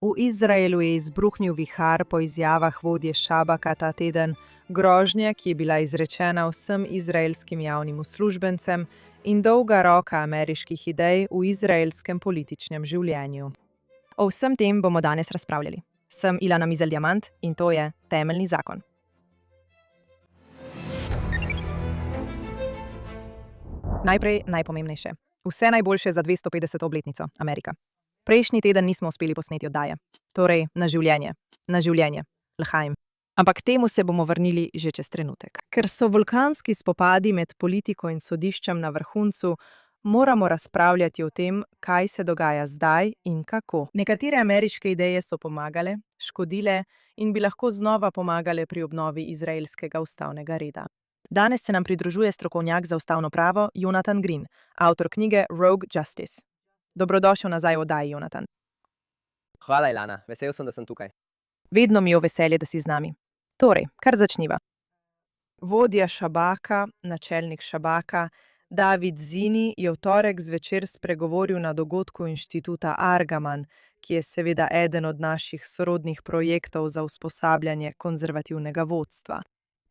V Izraelu je izbruhnil vihar po izjavah vodje Šabaka ta teden, grožnja, ki je bila izrečena vsem izraelskim javnim uslužbencem in dolga roka ameriških idej v izraelskem političnem življenju. O vsem tem bomo danes razpravljali. Sem Ilana Mizelj-Diamant in to je Temeljni zakon. Najprej najpomembnejše. Vse najboljše za 250. obletnico Amerika. Prejšnji teden nismo uspeli posneti oddaje. Torej, na življenje, l'chaim. Ampak temu se bomo vrnili že čez trenutek. Ker so vulkanski spopadi med politiko in sodiščem na vrhuncu, moramo razpravljati o tem, kaj se dogaja zdaj in kako. Nekatere ameriške ideje so pomagale, škodile in bi lahko znova pomagale pri obnovi izraelskega ustavnega reda. Danes se nam pridružuje strokovnjak za ustavno pravo Jonathan Green, avtor knjige Rogue Justice. Dobrodošel nazaj v oddaji, Jonathan. Hvala, Ilana. Vesel sem, da sem tukaj. Vedno mi je v veselje, da si z nami. Torej, kar začniva. Vodja Šabaka, načelnik Šabaka, David Zini je v torek zvečer spregovoril na dogodku inštituta Argaman, ki je seveda eden od naših sorodnih projektov za usposabljanje konzervativnega vodstva.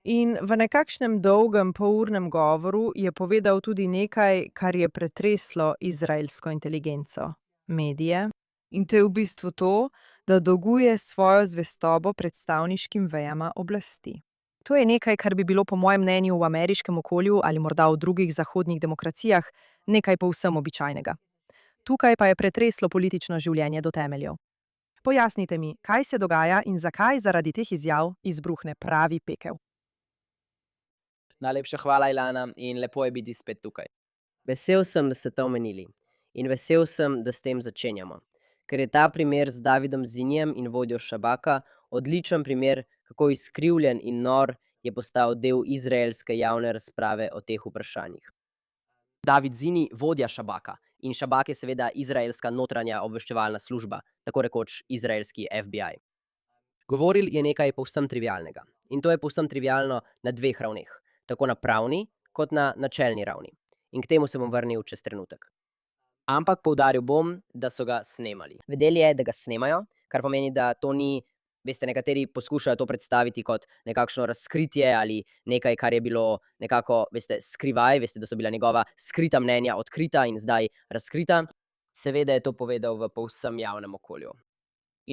In v nekakšnem dolgem polurnem govoru je povedal tudi nekaj, kar je pretreslo izraelsko inteligenco, medije. In to je v bistvu to, da dolguje svojo zvestobo predstavniškim vejama oblasti. To je nekaj, kar bi bilo po mojem mnenju v ameriškem okolju ali morda v drugih zahodnih demokracijah nekaj povsem običajnega. Tukaj pa je pretreslo politično življenje do temeljev. Pojasnite mi, kaj se dogaja in zakaj zaradi teh izjav izbruhne pravi pekel. Najlepša hvala, Ilana, in lepo je biti spet tukaj. Vesel sem, da ste to omenili. In vesel sem, da s tem začenjamo. Ker je ta primer z Davidom Zinijem in vodjo Šabaka odličen primer, kako izkrivljen in nor je postal del izraelske javne razprave o teh vprašanjih. David Zini, vodja Šabaka. In Šabak je seveda izraelska notranja obveščevalna služba, tako rekoč izraelski FBI. Govoril je nekaj povsem trivialnega. In to je povsem trivialno na dveh ravneh. Tako na pravni, kot na načelni ravni. In k temu se bom vrnil čez trenutek. Ampak poudaril bom, da so ga snemali. Vedeli je, da ga snemajo, kar pomeni, da to ni, veste, nekateri poskušajo to predstaviti kot nekakšno razkritje ali nekaj, kar je bilo nekako, veste, skrivaj, veste, da so bila njegova skrita mnenja odkrita in zdaj razkrita. Seveda je to povedal v povsem javnem okolju.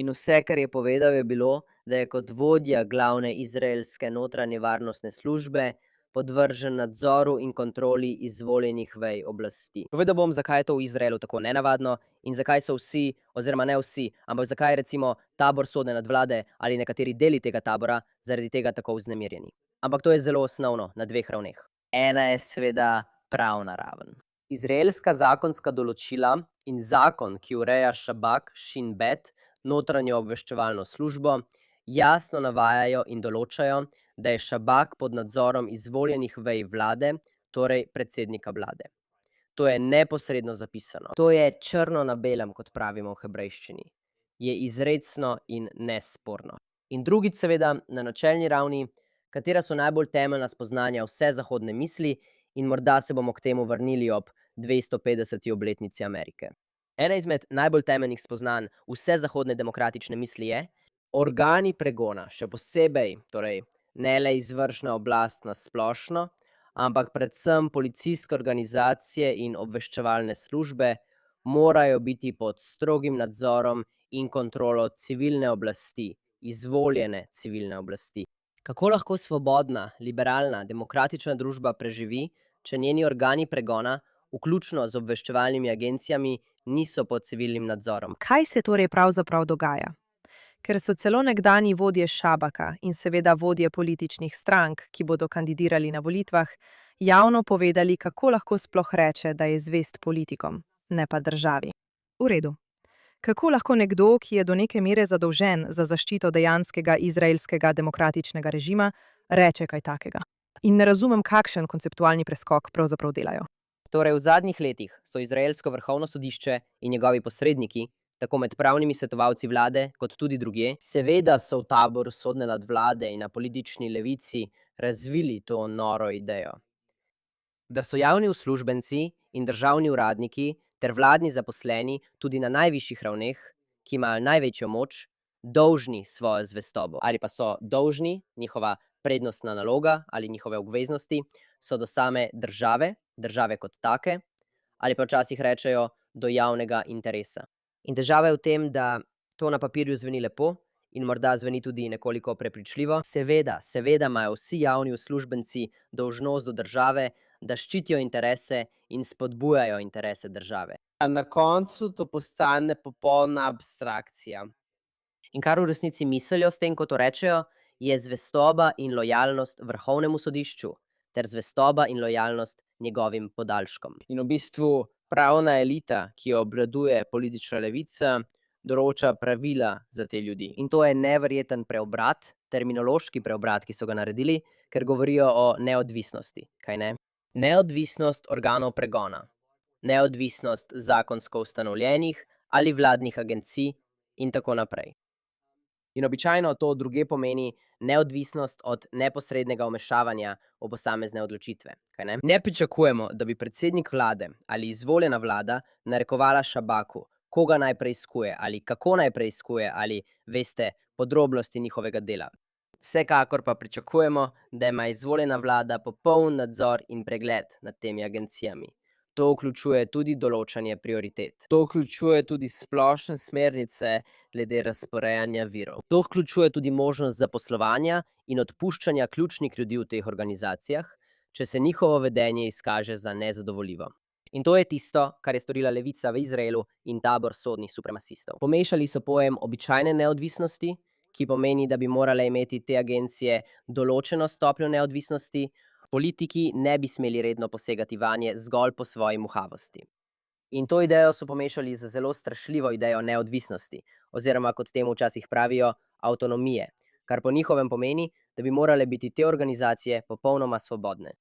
In vse, kar je povedal, je bilo, da je kot vodja glavne izraelske notranje varnostne službe podvržen nadzoru in kontroli izvoljenih vej oblasti. Povedal bom, zakaj je to v Izraelu tako nenavadno in zakaj so vsi, oziroma ne vsi, ampak zakaj je recimo tabor sodne nadvlade ali nekateri deli tega tabora zaradi tega tako vznemirjeni. Ampak to je zelo osnovno na dveh ravneh. Ena je seveda pravna raven. Izraelska zakonska določila in zakon, ki ureja Šabak, Shin Bet, notranjo obveščevalno službo, jasno navajajo in določajo, da je Šabak pod nadzorom izvoljenih vej vlade, torej predsednika vlade. To je neposredno zapisano. To je črno na belem, kot pravimo v hebrejščini. Je izrecno in nesporno. In drugič seveda na načelni ravni, katera so najbolj temeljna spoznanja vse zahodne misli in morda se bomo k temu vrnili ob 250. obletnici Amerike. Ena izmed najbolj temeljnih spoznanj vse zahodne demokratične misli je, organi pregona, še posebej, torej ne le izvršna oblast na splošno, ampak predvsem policijske organizacije in obveščevalne službe morajo biti pod strogim nadzorom in kontrolo civilne oblasti, izvoljene civilne oblasti. Kako lahko svobodna, liberalna, demokratična družba preživi, če njeni organi pregona, vključno z obveščevalnimi agencijami, niso pod civilnim nadzorom? Kaj se torej pravzaprav dogaja? Ker so celo nekdanji vodje Šabaka in seveda vodje političnih strank, ki bodo kandidirali na volitvah, javno povedali, kako lahko sploh reče, da je zvest politikom, ne pa državi. V redu. Kako lahko nekdo, ki je do neke mere zadolžen za zaščito dejanskega izraelskega demokratičnega režima, reče kaj takega? In ne razumem, kakšen konceptualni preskok pravzaprav delajo. Torej, v zadnjih letih so izraelsko vrhovno sodišče in njegovi posredniki, tako med pravnimi svetovalci vlade, kot tudi drugje, seveda so v taboru sodne nadvlade in na politični levici razvili to noro idejo. Da so javni uslužbenci in državni uradniki ter vladni zaposleni tudi na najvišjih ravneh ki imajo največjo moč, dolžni svojo zvestobo ali pa so dolžni, njihova prednostna naloga ali njihove obveznosti so do same države, države kot take, ali pa včasih rečejo do javnega interesa. In težava je v tem, da to na papirju zveni lepo in morda zveni tudi nekoliko prepričljivo. Seveda imajo vsi javni uslužbenci dolžnost do države, da ščitijo interese in spodbujajo interese države. A na koncu to postane popolna abstrakcija. In kar v resnici mislijo s tem, ko to rečejo, je zvestoba in lojalnost Vrhovnemu sodišču ter zvestoba in lojalnost njegovim podaljškom. In v bistvu pravna elita, ki jo obvladuje politična levica, določa pravila za te ljudi. In to je neverjeten preobrat, terminološki preobrat, ki so ga naredili, ker govorijo o neodvisnosti, kaj ne? Neodvisnost organov pregona, neodvisnost zakonsko ustanovljenih ali vladnih agencij in tako naprej. In običajno to druge pomeni neodvisnost od neposrednega vmešavanja v posamezne odločitve, kaj ne? Ne pričakujemo, da bi predsednik vlade ali izvoljena vlada narekovala Šabaku, koga naj preiskuje ali kako naj preiskuje ali, veste, podrobnosti njihovega dela. Vsekakor pa pričakujemo, da ima izvoljena vlada popoln nadzor in pregled nad temi agencijami. To vključuje tudi določanje prioritet. To vključuje tudi splošne smernice glede razporejanja virov. To vključuje tudi možnost zaposlovanja in odpuščanja ključnih ljudi v teh organizacijah, če se njihovo vedenje izkaže za nezadovoljivo. In to je tisto, kar je storila levica v Izraelu in tabor sodnih supremasistov. Pomešali so pojem običajne neodvisnosti, ki pomeni, da bi morale imeti te agencije določeno stopnjo neodvisnosti, politiki ne bi smeli redno posegati vanje zgolj po svoji muhavosti. In to idejo so pomešali z zelo strašljivo idejo neodvisnosti, oziroma kot temu včasih pravijo, avtonomije, kar po njihovem pomeni, da bi morale biti te organizacije popolnoma svobodne.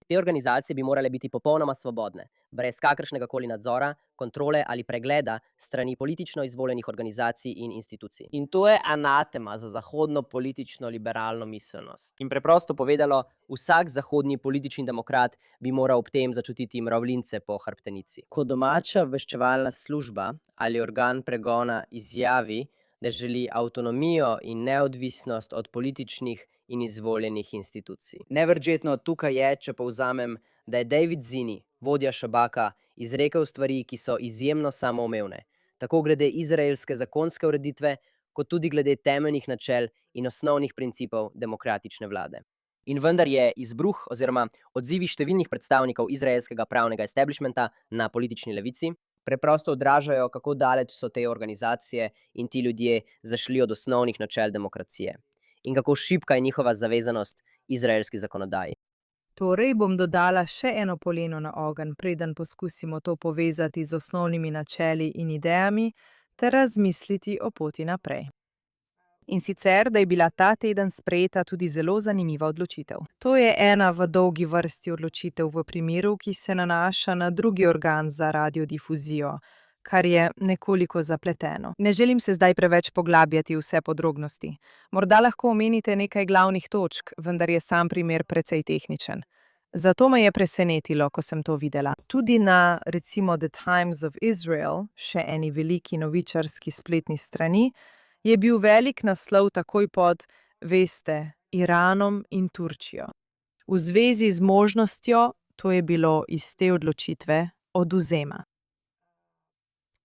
Te organizacije bi morale biti popolnoma svobodne, brez kakršnega koli nadzora, kontrole ali pregleda strani politično izvoljenih organizacij in institucij. In to je anatema za zahodno politično liberalno miselnost. In preprosto povedalo, vsak zahodni politični demokrat bi moral ob tem začutiti mravljince po hrbtenici. Ko domača obveščevalna služba ali organ pregona izjavi, da želi avtonomijo in neodvisnost od političnih in izvoljenih institucij. Neverjetno tukaj je, če povzamem, da je David Zini, vodja Šabaka, izrekel stvari, ki so izjemno samoumevne, tako glede izraelske zakonske ureditve, kot tudi glede temeljnih načel in osnovnih principov demokratične vlade. In vendar je izbruh oziroma odzivi številnih predstavnikov izraelskega pravnega establishmenta na politični levici preprosto odražajo, kako daleč so te organizacije in ti ljudje zašli od osnovnih načel demokracije. In kako šibka je njihova zavezanost izraelski zakonodaji. Torej bom dodala še eno poleno na ogenj, preden poskusimo to povezati z osnovnimi načeli in idejami, ter razmisliti o poti naprej. In sicer, da je bila ta teden sprejeta tudi zelo zanimiva odločitev. To je ena v dolgi vrsti odločitev v primeru, ki se nanaša na drugi organ za radiodifuzijo, kar je nekoliko zapleteno. Ne želim se zdaj preveč poglabljati v vse podrobnosti. Morda lahko omenite nekaj glavnih točk, vendar je sam primer precej tehničen. Zato me je presenetilo, ko sem to videla. Tudi na, recimo, The Times of Israel, še eni veliki novičarski spletni strani, je bil velik naslov takoj pod, veste, Iranom in Turčijo. V zvezi z možnostjo, to je bilo iz te odločitve, odvzema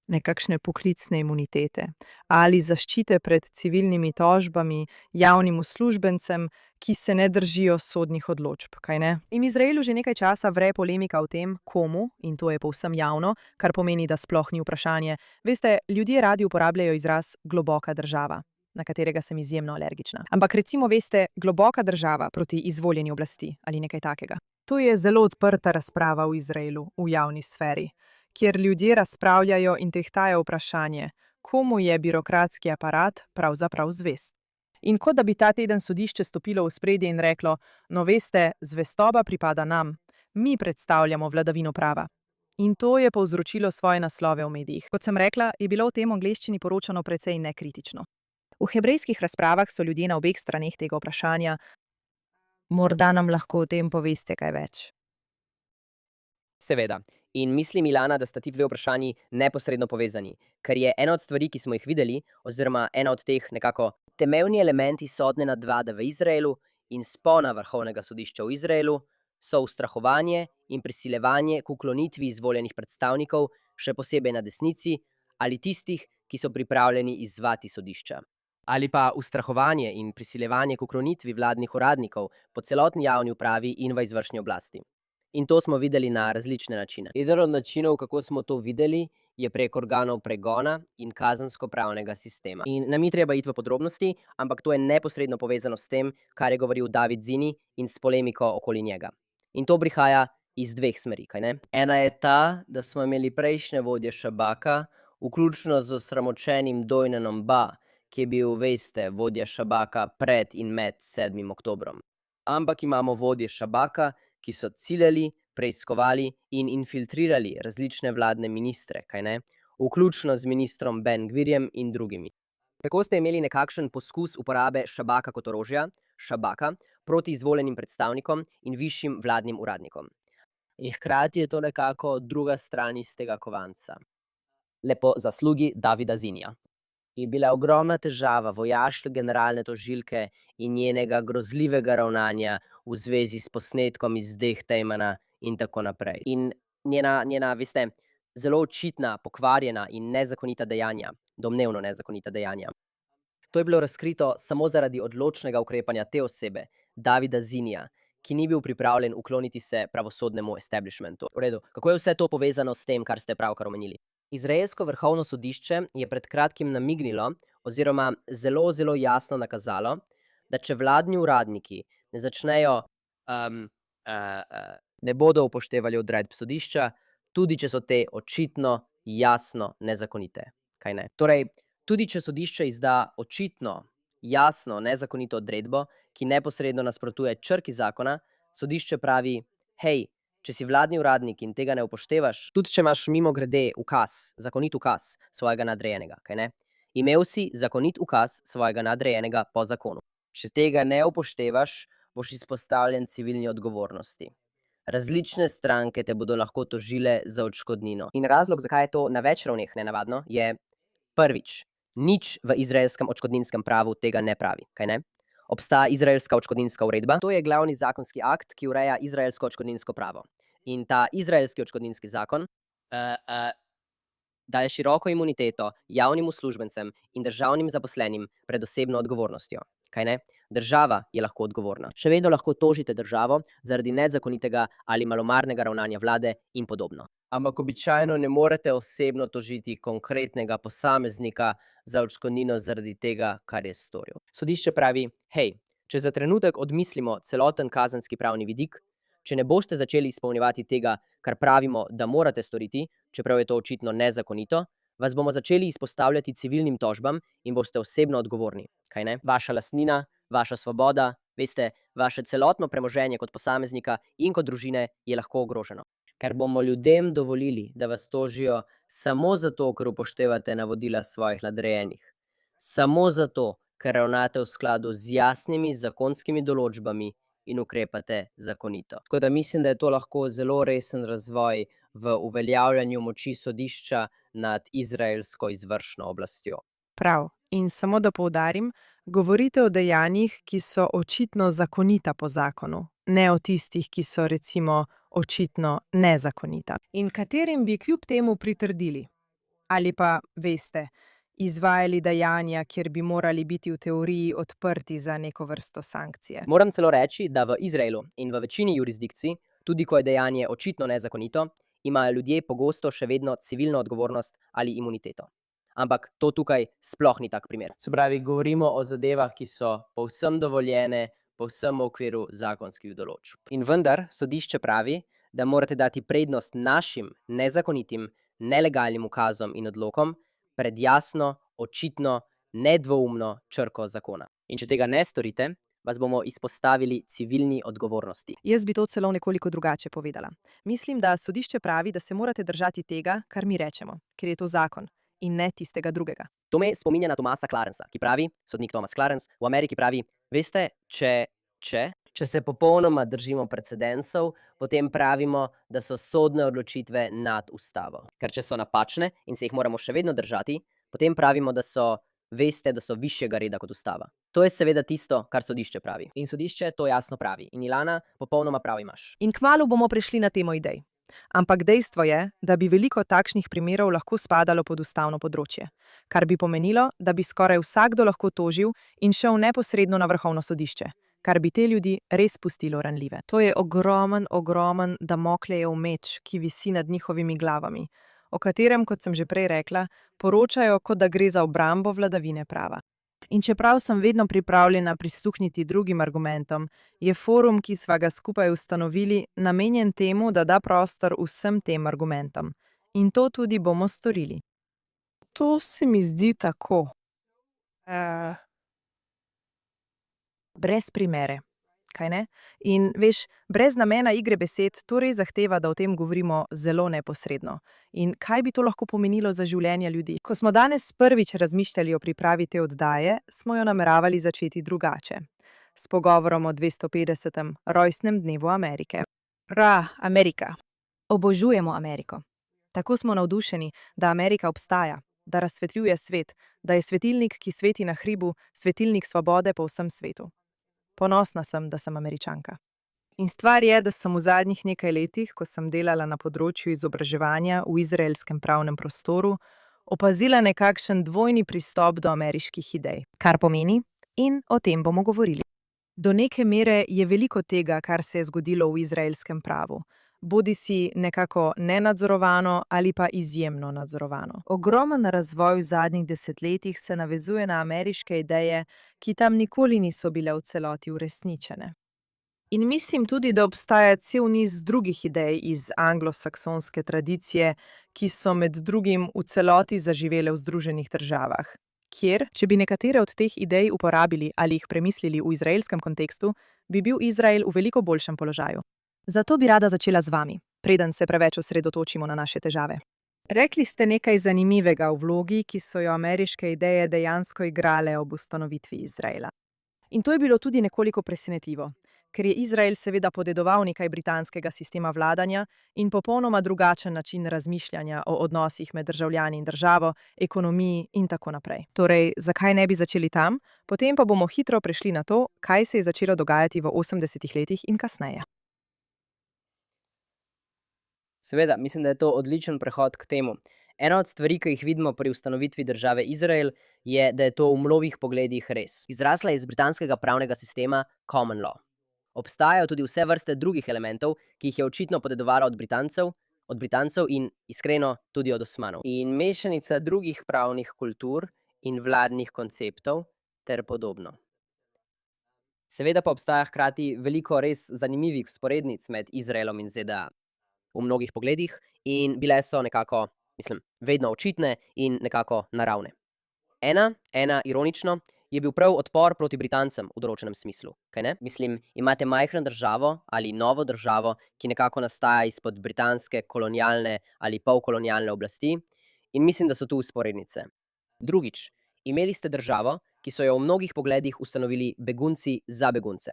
nekakšne poklicne imunitete ali zaščite pred civilnimi tožbami javnim uslužbencem, ki se ne držijo sodnih odločb, kaj ne? In v Izraelu že nekaj časa vre polemika o tem, komu, in to je povsem javno, kar pomeni, da sploh ni vprašanje. Veste, ljudje radi uporabljajo izraz globoka država, na katerega sem izjemno alergična. Ampak recimo, veste, globoka država proti izvoljeni oblasti ali nekaj takega. To je zelo odprta razprava v Izraelu, v javni sferi, kjer ljudje razpravljajo in tehtajo vprašanje, komu je birokratski aparat pravzaprav zvest. In kot da bi ta teden sodišče stopilo v spredje in reklo, no veste, zvestoba pripada nam, mi predstavljamo vladavino prava. In to je povzročilo svoje naslove v medijih. Kot sem rekla, je bilo o tem v angleščini poročano precej nekritično. V hebrejskih razpravah so ljudje na obeh straneh tega vprašanja. Morda nam lahko o tem poveste kaj več. Seveda, In mislim, Milana, da sta ti dve vprašanji neposredno povezani, ker je ena od stvari, ki smo jih videli, oziroma ena od teh nekako temeljni elementi sodne nadvlade v Izraelu in spona vrhovnega sodišča v Izraelu, so ustrahovanje in prisiljevanje k uklonitvi izvoljenih predstavnikov, še posebej na desnici, ali tistih, ki so pripravljeni izzvati sodišča. Ali pa ustrahovanje in prisiljevanje k uklonitvi vladnih uradnikov po celotni javni upravi in v izvršni oblasti. In to smo videli na različne načine. Eden od načinov, kako smo to videli, je prek organov pregona in kazensko-pravnega sistema. In nam ni treba iti v podrobnosti, ampak to je neposredno povezano s tem, kar je govoril David Zini in s polemiko okoli njega. In to prihaja iz dveh smeri, kaj ne? Ena je ta, da smo imeli prejšnje vodje Šabaka, vključno z osramočenim Dojnanom Ba, ki je bil, veste, vodja Šabaka pred in med 7. oktobrom. Ampak imamo vodje Šabaka, ki so ciljali, preiskovali in infiltrirali različne vladne ministre, kaj ne? Vključno z ministrom Ben Gvirjem in drugimi. Tako ste imeli nekakšen poskus uporabe Šabaka kot orožja, Šabaka, proti izvoljenim predstavnikom in višjim vladnim uradnikom. In hkrati je to nekako druga stran iz tega kovanca. Lepo zaslugi Davida Zinija. Je bila ogromna težava vojaške generalne tožilke in njenega grozljivega ravnanja v zvezi s posnetkom iz Dehtemana in tako naprej. In njena, veste, zelo očitna, pokvarjena in nezakonita dejanja, domnevno nezakonita dejanja. To je bilo razkrito samo zaradi odločnega ukrepanja te osebe, Davida Zinija, ki ni bil pripravljen ukloniti se pravosodnemu establishmentu. V redu, kako je vse to povezano s tem, kar ste pravkar omenili? Izraelsko vrhovno sodišče je pred kratkim namignilo oziroma zelo jasno nakazalo, da če vladni uradniki ne začnejo, ne bodo upoštevali odredb sodišča, tudi če so te očitno, jasno nezakonite. Kaj ne? Torej, tudi če sodišče izda očitno, jasno nezakonito odredbo, ki neposredno nasprotuje črki zakona, sodišče pravi, hej, če si vladni uradnik in tega ne upoštevaš, tudi če imaš mimogrede ukaz, zakonit ukaz svojega nadrejenega, kaj ne? Imel si zakonit ukaz svojega nadrejenega po zakonu. Če tega ne upoštevaš, boš izpostavljen civilni odgovornosti. Različne stranke te bodo lahko tožile za odškodnino. In razlog, zakaj je to na več ravneh nenavadno, je prvič, nič v izraelskem odškodninskem pravu tega ne pravi, kaj ne? Obstaja izraelska odškodninska uredba, to je glavni zakonski akt, ki ureja izraelsko odškodninsko pravo. In ta izraelski odškodninski zakon daje široko imuniteto javnim uslužbencem in državnim zaposlenim pred osebno odgovornostjo. Kaj ne? Država je lahko odgovorna. Še vedno lahko tožite državo zaradi nezakonitega ali malomarnega ravnanja vlade in podobno. Ampak običajno ne morete osebno tožiti konkretnega posameznika za odškodnino zaradi tega, kar je storil. Sodišče pravi, hej, če za trenutek odmislimo celoten kazenski pravni vidik, če ne boste začeli izpolnjevati tega, kar pravimo, da morate storiti, čeprav je to očitno nezakonito, vas bomo začeli izpostavljati civilnim tožbam in boste osebno odgovorni. Kaj ne? Vaša lastnina, vaša svoboda, veste, vaše celotno premoženje kot posameznika in kot družine je lahko ogroženo. Ker bomo ljudem dovolili, da vas tožijo samo zato, ker upoštevate navodila svojih nadrejenih. Samo zato, ker ravnate v skladu z jasnimi zakonskimi določbami in ukrepate zakonito. Tako da mislim, da je to lahko zelo resen razvoj v uveljavljanju moči sodišča nad izraelsko izvršno oblastjo. Prav. In samo da poudarim, govorite o dejanjih, ki so očitno zakonita po zakonu, ne o tistih, ki so recimo očitno nezakonita. In katerim bi kljub temu pritrdili? Ali pa, veste, izvajali dejanja, kjer bi morali biti v teoriji odprti za neko vrsto sankcije. Moram celo reči, da v Izraelu in v večini jurisdikcij, tudi ko je dejanje očitno nezakonito, imajo ljudje pogosto še vedno civilno odgovornost ali imuniteto. Ampak to tukaj sploh ni tak primer. Se pravi, govorimo o zadevah, ki so povsem dovoljene, povsem v okviru zakonskih določb. In vendar sodišče pravi, da morate dati prednost našim nezakonitim, nelegalnim ukazom in odlokom pred jasno, očitno, nedvoumno črko zakona. In če tega ne storite, vas bomo izpostavili civilni odgovornosti. Jaz bi to celo nekoliko drugače povedala. Mislim, da sodišče pravi, da se morate držati tega, kar mi rečemo, ker je to zakon. In ne tistega drugega. To me spominja na Thomasa Clarensa, ki pravi, sodnik Thomas Clarence, v Ameriki pravi, veste, če Če se popolnoma držimo precedensov, potem pravimo, da so sodne odločitve nad ustavo. Ker če so napačne in se jih moramo še vedno držati, potem pravimo, da so višjega reda kot ustava. To je seveda tisto, kar sodišče pravi. In sodišče to jasno pravi. In Ilana, popolnoma prav imaš. In kmalu bomo prišli na temo idej. Ampak dejstvo je, da bi veliko takšnih primerov lahko spadalo pod ustavno področje, kar bi pomenilo, da bi skoraj vsakdo lahko tožil in šel neposredno na vrhovno sodišče, kar bi te ljudi res pustilo ranljive. To je ogromen Damoklejev meč, ki visi nad njihovimi glavami, o katerem, kot sem že prej rekla, poročajo, kot da gre za obrambo vladavine prava. In čeprav sem vedno pripravljena prisluhniti drugim argumentom, je forum, ki sva ga skupaj ustanovili, namenjen temu, da da prostor vsem tem argumentom. In to tudi bomo storili. To se mi zdi tako. Brez primere, kaj ne? In veš, brez namena igre besed, to res zahteva, da o tem govorimo zelo neposredno. In kaj bi to lahko pomenilo za življenje ljudi? Ko smo danes prvič razmišljali o pripravi te oddaje, smo jo nameravali začeti drugače. S pogovorom o 250. rojstnem dnevu Amerike. Amerika. Obožujemo Ameriko. Tako smo navdušeni, da Amerika obstaja, da razsvetljuje svet, da je svetilnik, ki sveti na hribu, svetilnik svobode po vsem svetu. Ponosna sem, da sem Američanka. In stvar je, da sem v zadnjih nekaj letih, ko sem delala na področju izobraževanja v izraelskem pravnem prostoru, opazila nekakšen dvojni pristop do ameriških idej. Kar pomeni, in o tem bomo govorili. Do neke mere je veliko tega, kar se je zgodilo v izraelskem pravu, bodisi nekako nenadzorovano ali pa izjemno nadzorovano. Ogromen razvoj v zadnjih desetletjih se navezuje na ameriške ideje, ki tam nikoli niso bile v celoti uresničene. In mislim tudi, da obstaja cel niz drugih idej iz anglosaksonske tradicije, ki so med drugim v celoti zaživele v Združenih državah, kjer, če bi nekatere od teh idej uporabili ali jih premislili v izraelskem kontekstu, bi bil Izrael v veliko boljšem položaju. Zato bi rada začela z vami, preden se preveč osredotočimo na naše težave. Rekli ste nekaj zanimivega v vlogi, ki so jo ameriške ideje dejansko igrale ob ustanovitvi Izraela. In to je bilo tudi nekoliko presenetljivo, ker je Izrael seveda podedoval nekaj britanskega sistema vladanja in popolnoma drugačen način razmišljanja o odnosih med državljani in državo, ekonomiji in tako naprej. Torej, zakaj ne bi začeli tam, potem pa bomo hitro prešli na to, kaj se je začelo dogajati v 80. letih in kasneje. Seveda, mislim, da je to odličen prehod k temu. Ena od stvari, ki jih vidimo pri ustanovitvi države Izrael, je, da je to v mnogih pogledih res. Izrasla je iz britanskega pravnega sistema common law. Obstajajo tudi vse vrste drugih elementov, ki jih je očitno podedovala od Britancev in iskreno tudi od Osmanov. In mešanica drugih pravnih kultur in vladnih konceptov ter podobno. Seveda pa obstaja hkrati veliko res zanimivih vzporednic med Izraelom in ZDA. V mnogih pogledih in bile so nekako, vedno očitne in nekako naravne. Ena ironično, je bil prav odpor proti Britancem v določenem smislu, kaj ne? Imate majhno državo ali novo državo, ki nekako nastaja izpod britanske kolonialne ali polkolonialne oblasti in mislim, da so tu vzporednice. Drugič, imeli ste državo, ki so jo v mnogih pogledih ustanovili begunci za begunce.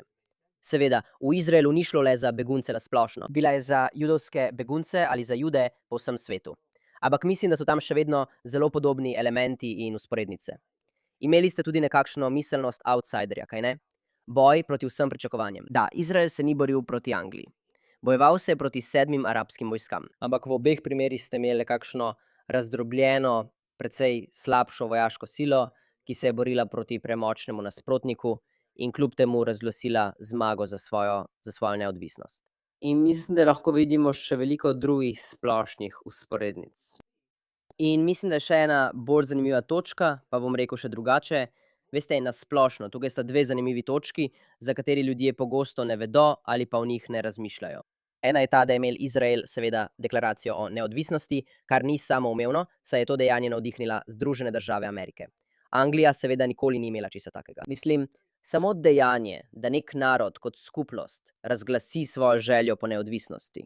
Seveda, v Izraelu ni šlo le za begunce na splošno. Bila je za judovske begunce ali za Jude po vsem svetu. Ampak mislim, da so tam še vedno zelo podobni elementi in vzporednice. Imeli ste tudi nekakšno miselnost outsiderja, kaj ne? Boj proti vsem pričakovanjem. Da, Izrael se ni boril proti Angliji. Bojeval se je proti 7 arabskim vojskam. Ampak v obeh primerih ste imeli kakšno razdrobljeno, precej slabšo vojaško silo, ki se je borila proti premočnemu nasprotniku in kljub temu razglasila zmago za svojo neodvisnost. In mislim, da lahko vidimo še veliko drugih splošnih vzporednic. In mislim, da je še ena bolj zanimiva točka, pa bom rekel še drugače. Veste, na splošno, tukaj sta dve zanimivi točki, za kateri ljudje pogosto ne vedo ali pa o njih ne razmišljajo. Ena je ta, da je imel Izrael seveda deklaracijo o neodvisnosti, kar ni samoumevno, saj je to dejanje navdihnila Združene države Amerike. Anglija seveda nikoli ni imela česa takega. Samo dejanje, da nek narod kot skupnost razglasi svojo željo po neodvisnosti,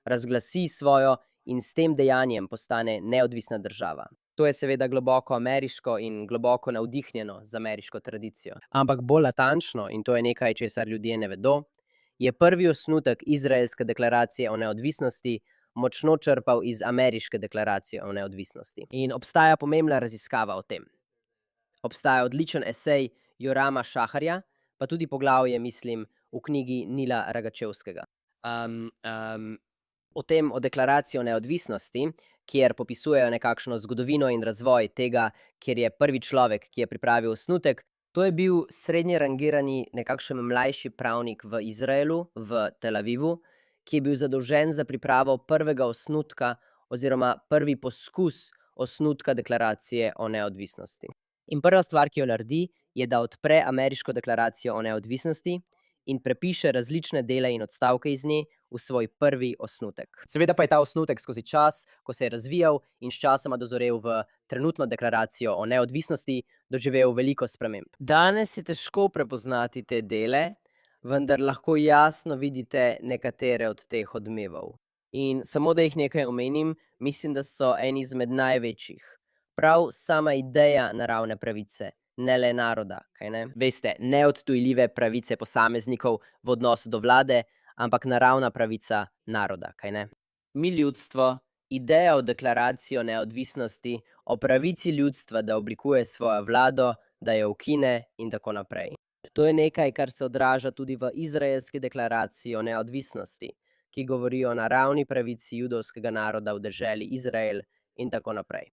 razglasi svojo in s tem dejanjem postane neodvisna država. To je seveda globoko ameriško in globoko navdihnjeno z ameriško tradicijo. Ampak bolj natančno, in to je nekaj, česar ljudje ne vedo, je prvi osnutek izraelske deklaracije o neodvisnosti močno črpal iz ameriške deklaracije o neodvisnosti. In obstaja pomembna raziskava o tem. Obstaja odličen esej Jorama Šaharja, pa tudi poglavje, mislim, v knjigi Nila Ragačevskega. O deklaraciji o neodvisnosti, kjer popisujejo nekakšno zgodovino in razvoj tega, kjer je prvi človek, ki je pripravil osnutek. To je bil srednje rangirani nekakšen mlajši pravnik v Izraelu, v Tel Avivu, ki je bil zadolžen za pripravo prvega osnutka oziroma prvi poskus osnutka deklaracije o neodvisnosti. In prva stvar, ki jo naredi, je, da odpre ameriško deklaracijo o neodvisnosti in prepiše različne dele in odstavke iz nje v svoj prvi osnutek. Seveda pa je ta osnutek skozi čas, ko se je razvijal in sčasoma dozorel v trenutno deklaracijo o neodvisnosti, doživel veliko sprememb. Danes je težko prepoznati te dele, vendar lahko jasno vidite nekatere od teh odmevov. In samo da jih nekaj omenim, mislim, da so eni izmed največjih. Prav sama ideja naravne pravice, ne le naroda, kaj ne? Veste, neodtujljive pravice posameznikov v odnosu do vlade, ampak naravna pravica naroda, kaj ne? Mi ljudstvo, ideja o deklaraciji o neodvisnosti, o pravici ljudstva, da oblikuje svojo vlado, da jo ukine in tako naprej. To je nekaj, kar se odraža tudi v izraelski deklaraciji o neodvisnosti, ki govori o naravni pravici judovskega naroda v deželi Izrael in tako naprej.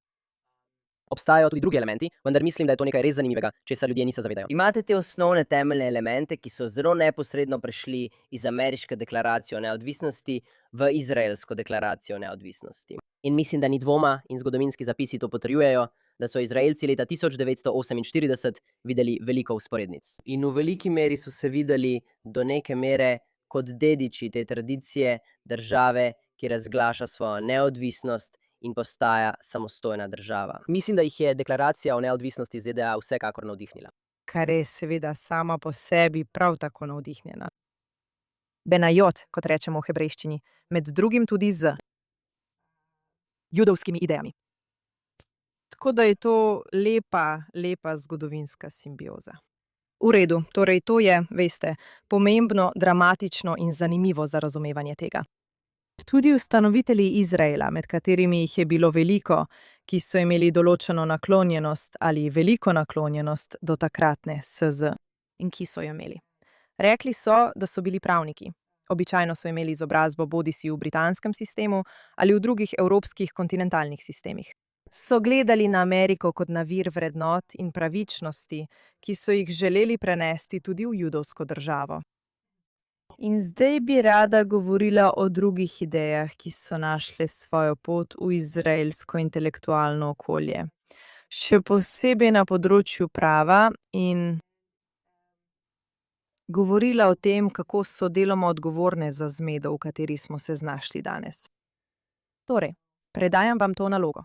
Obstajajo tudi drugi elementi, vendar mislim, da je to nekaj res zanimivega, česar ljudje niso zavedajo. Imate te osnovne temeljne elemente, ki so zelo neposredno prešli iz ameriške deklaracije o neodvisnosti v izraelsko deklaracijo o neodvisnosti. In mislim, da ni dvoma, in zgodovinski zapisi to potrjujejo, da so Izraelci leta 1948 videli veliko vzporednic. In v veliki meri so se videli do neke mere kot dediči te tradicije države, ki razglaša svojo neodvisnost in postaja samostojna država. Mislim, da jih je deklaracija o neodvisnosti ZDA vsekakor navdihnila. Kar je seveda sama po sebi prav tako navdihnjena. Benajot, kot rečemo v hebrejščini, med drugim tudi z judovskimi idejami. Tako da je to lepa zgodovinska simbioza. V redu, torej to je, veste, pomembno, dramatično in zanimivo za razumevanje tega. Tudi ustanovitelji Izraela, med katerimi jih je bilo veliko, ki so imeli določeno naklonjenost ali veliko naklonjenost do takratne SZ. In ki so jo imeli. Rekli so, da so bili pravniki. Običajno so imeli izobrazbo bodisi v britanskem sistemu ali v drugih evropskih kontinentalnih sistemih. So gledali na Ameriko kot na vir vrednot in pravičnosti, ki so jih želeli prenesti tudi v judovsko državo. In zdaj bi rada govorila o drugih idejah, ki so našle svojo pot v izraelsko intelektualno okolje. Še posebej na področju prava in govorila o tem, kako so deloma odgovorne za zmedo, v kateri smo se znašli danes. Torej, predajam vam to nalogo.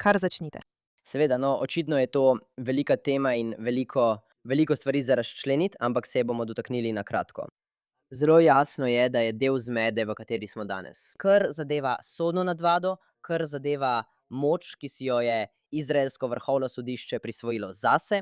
Kar začnite. Seveda, no, očitno je to velika tema in veliko stvari za razčleniti, ampak se bomo dotaknili na kratko. Zelo jasno je, da je del zmede, v kateri smo danes. Kar zadeva sodno nadvlado, kar zadeva moč, ki si jo je izraelsko vrhovno sodišče prisvojilo zase,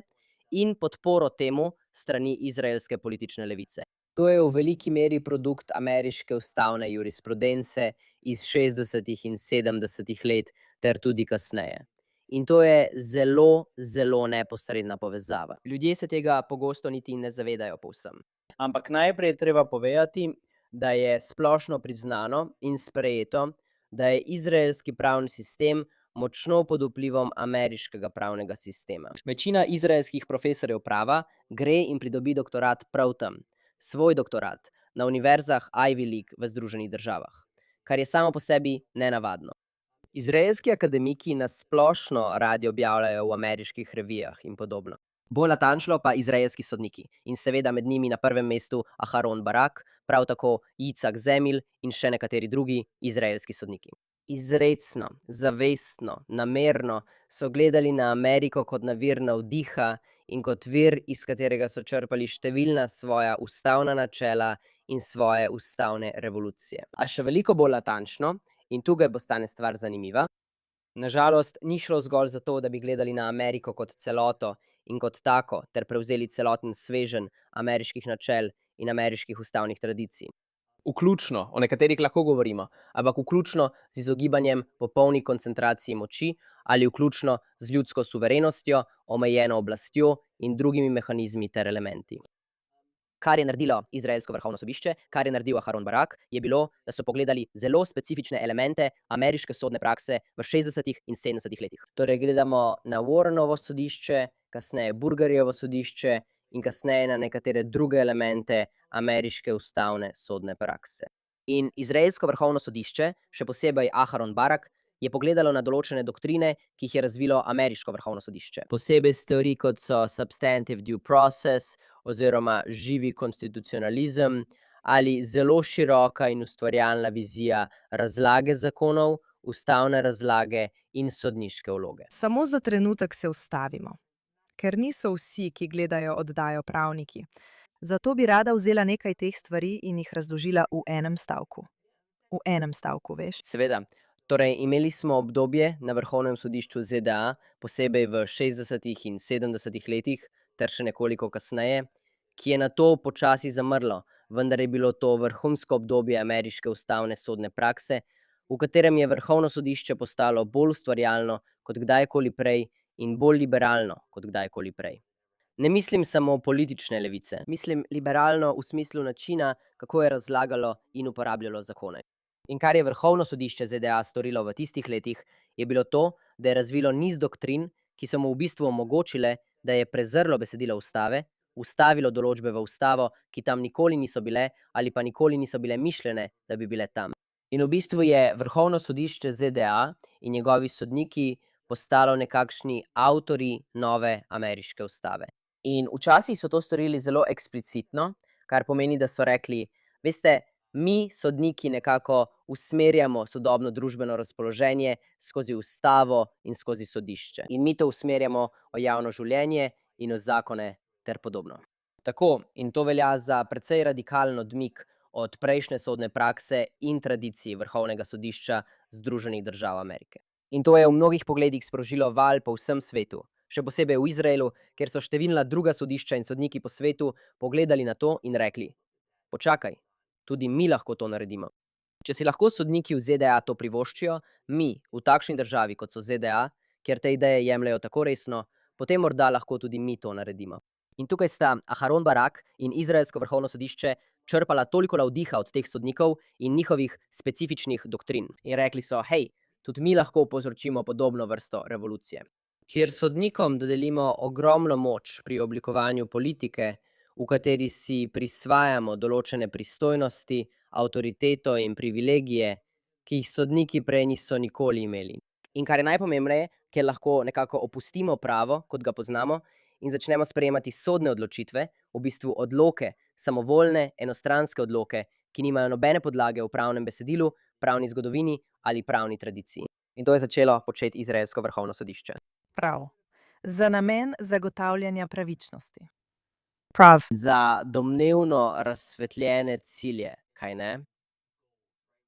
in podporo temu strani izraelske politične levice. To je v veliki meri produkt ameriške ustavne jurisprudence iz 60. in 70. let ter tudi kasneje. In to je zelo neposredna povezava. Ljudje se tega pogosto niti ne zavedajo povsem. Ampak najprej je treba povedati, da je splošno priznano in sprejeto, da je izraelski pravni sistem močno pod vplivom ameriškega pravnega sistema. Večina izraelskih profesorjev prava gre in pridobi doktorat prav tam, svoj doktorat, na univerzah Ivy League v Združenih državah, kar je samo po sebi nenavadno. Izraelski akademiki nasplošno radi objavljajo v ameriških revijah in podobno. Bolj natančno pa izraelski sodniki in seveda med njimi na prvem mestu Aharon Barak, prav tako Jicak Zemil in še nekateri drugi izraelski sodniki. Izrecno, zavestno, namerno so gledali na Ameriko kot na vir navdiha in kot vir, iz katerega so črpali številna svoja ustavna načela in svoje ustavne revolucije. A še veliko bolj natančno, in tukaj postane stvar zanimiva, nažalost ni šlo zgolj za to, da bi gledali na Ameriko kot celoto in kot tako, ter prevzeli celoten sveženj ameriških načel in ameriških ustavnih tradicij. Vključno, o nekaterih lahko govorimo, ampak vključno z izogibanjem popolni koncentraciji moči ali vključno z ljudsko suverenostjo, omejeno oblastjo in drugimi mehanizmi ter elementi. Kar je naredilo izraelsko vrhovno sodišče, kar je naredil Aharon Barak, je bilo, da so pogledali zelo specifične elemente ameriške sodne prakse v 60. in 70. letih. Torej gledamo na Warrenovo sodišče, kasneje Burgerjevo sodišče in kasneje na nekatere druge elemente ameriške ustavne sodne prakse. In izraelsko vrhovno sodišče, še posebej Aharon Barak, je pogledalo na določene doktrine, ki jih je razvilo ameriško vrhovno sodišče. Posebej s teorij, kot so substantive due process oziroma živi konstitucionalizem ali zelo široka in ustvarjalna vizija razlage zakonov, ustavne razlage in sodniške vloge. Samo za trenutek se ustavimo, ker niso vsi, ki gledajo oddajo, pravniki. Zato bi rada vzela nekaj teh stvari in jih razložila v enem stavku. V enem stavku, veš? Seveda. Torej, imeli smo obdobje na Vrhovnem sodišču ZDA, posebej v 60. in 70. letih, ter še nekoliko kasneje, ki je nato počasi zamrlo, vendar je bilo to vrhunsko obdobje ameriške ustavne sodne prakse, v katerem je Vrhovno sodišče postalo bolj ustvarjalno kot kdajkoli prej in bolj liberalno kot kdajkoli prej. Ne mislim samo politične levice, mislim liberalno v smislu načina, kako je razlagalo in uporabljalo zakone. In kar je vrhovno sodišče ZDA storilo v tistih letih, je bilo to, da je razvilo niz doktrin, ki so mu v bistvu omogočile, da je prezrlo besedilo ustave, ustavilo določbe v ustavo, ki tam nikoli niso bile ali pa nikoli niso bile mišljene, da bi bile tam. In v bistvu je Vrhovno sodišče ZDA in njegovi sodniki postalo nekakšni avtorji nove ameriške ustave. In včasih so to storili zelo eksplicitno, kar pomeni, da so rekli, veste, mi sodniki nekako usmerjamo sodobno družbeno razpoloženje skozi ustavo in skozi sodišče. In mi to usmerjamo v javno življenje in v zakone ter podobno. Tako, in to velja za precej radikalen odmik od prejšnje sodne prakse in tradicij Vrhovnega sodišča Združenih držav Amerike. In to je v mnogih pogledih sprožilo val po vsem svetu, še posebej v Izraelu, kjer so številna druga sodišča in sodniki po svetu pogledali na to in rekli: počakaj, tudi mi lahko to naredimo. Če si lahko sodniki v ZDA to privoščijo, mi v takšni državi, kot so ZDA, kjer te ideje jemljajo tako resno, potem morda lahko tudi mi to naredimo. In tukaj sta Aharon Barak in izraelsko vrhovno sodišče črpala toliko navdiha od teh sodnikov in njihovih specifičnih doktrin. In rekli so, hej, tudi mi lahko povzročimo podobno vrsto revolucije. Kjer sodnikom dodelimo ogromno moč pri oblikovanju politike, v kateri si prisvajamo določene pristojnosti, avtoriteto in privilegije, ki jih sodniki prej niso nikoli imeli. In kar je najpomembneje, ker lahko nekako opustimo pravo, kot ga poznamo, in začnemo sprejemati sodne odločitve, v bistvu odloke, samovoljne, enostranske odloke, ki nimajo nobene podlage v pravnem besedilu, pravni zgodovini ali pravni tradiciji. In to je začelo početi izraelsko vrhovno sodišče. Prav. Za namen zagotavljanja pravičnosti. Prav. Za domnevno razsvetljene cilje, kaj ne?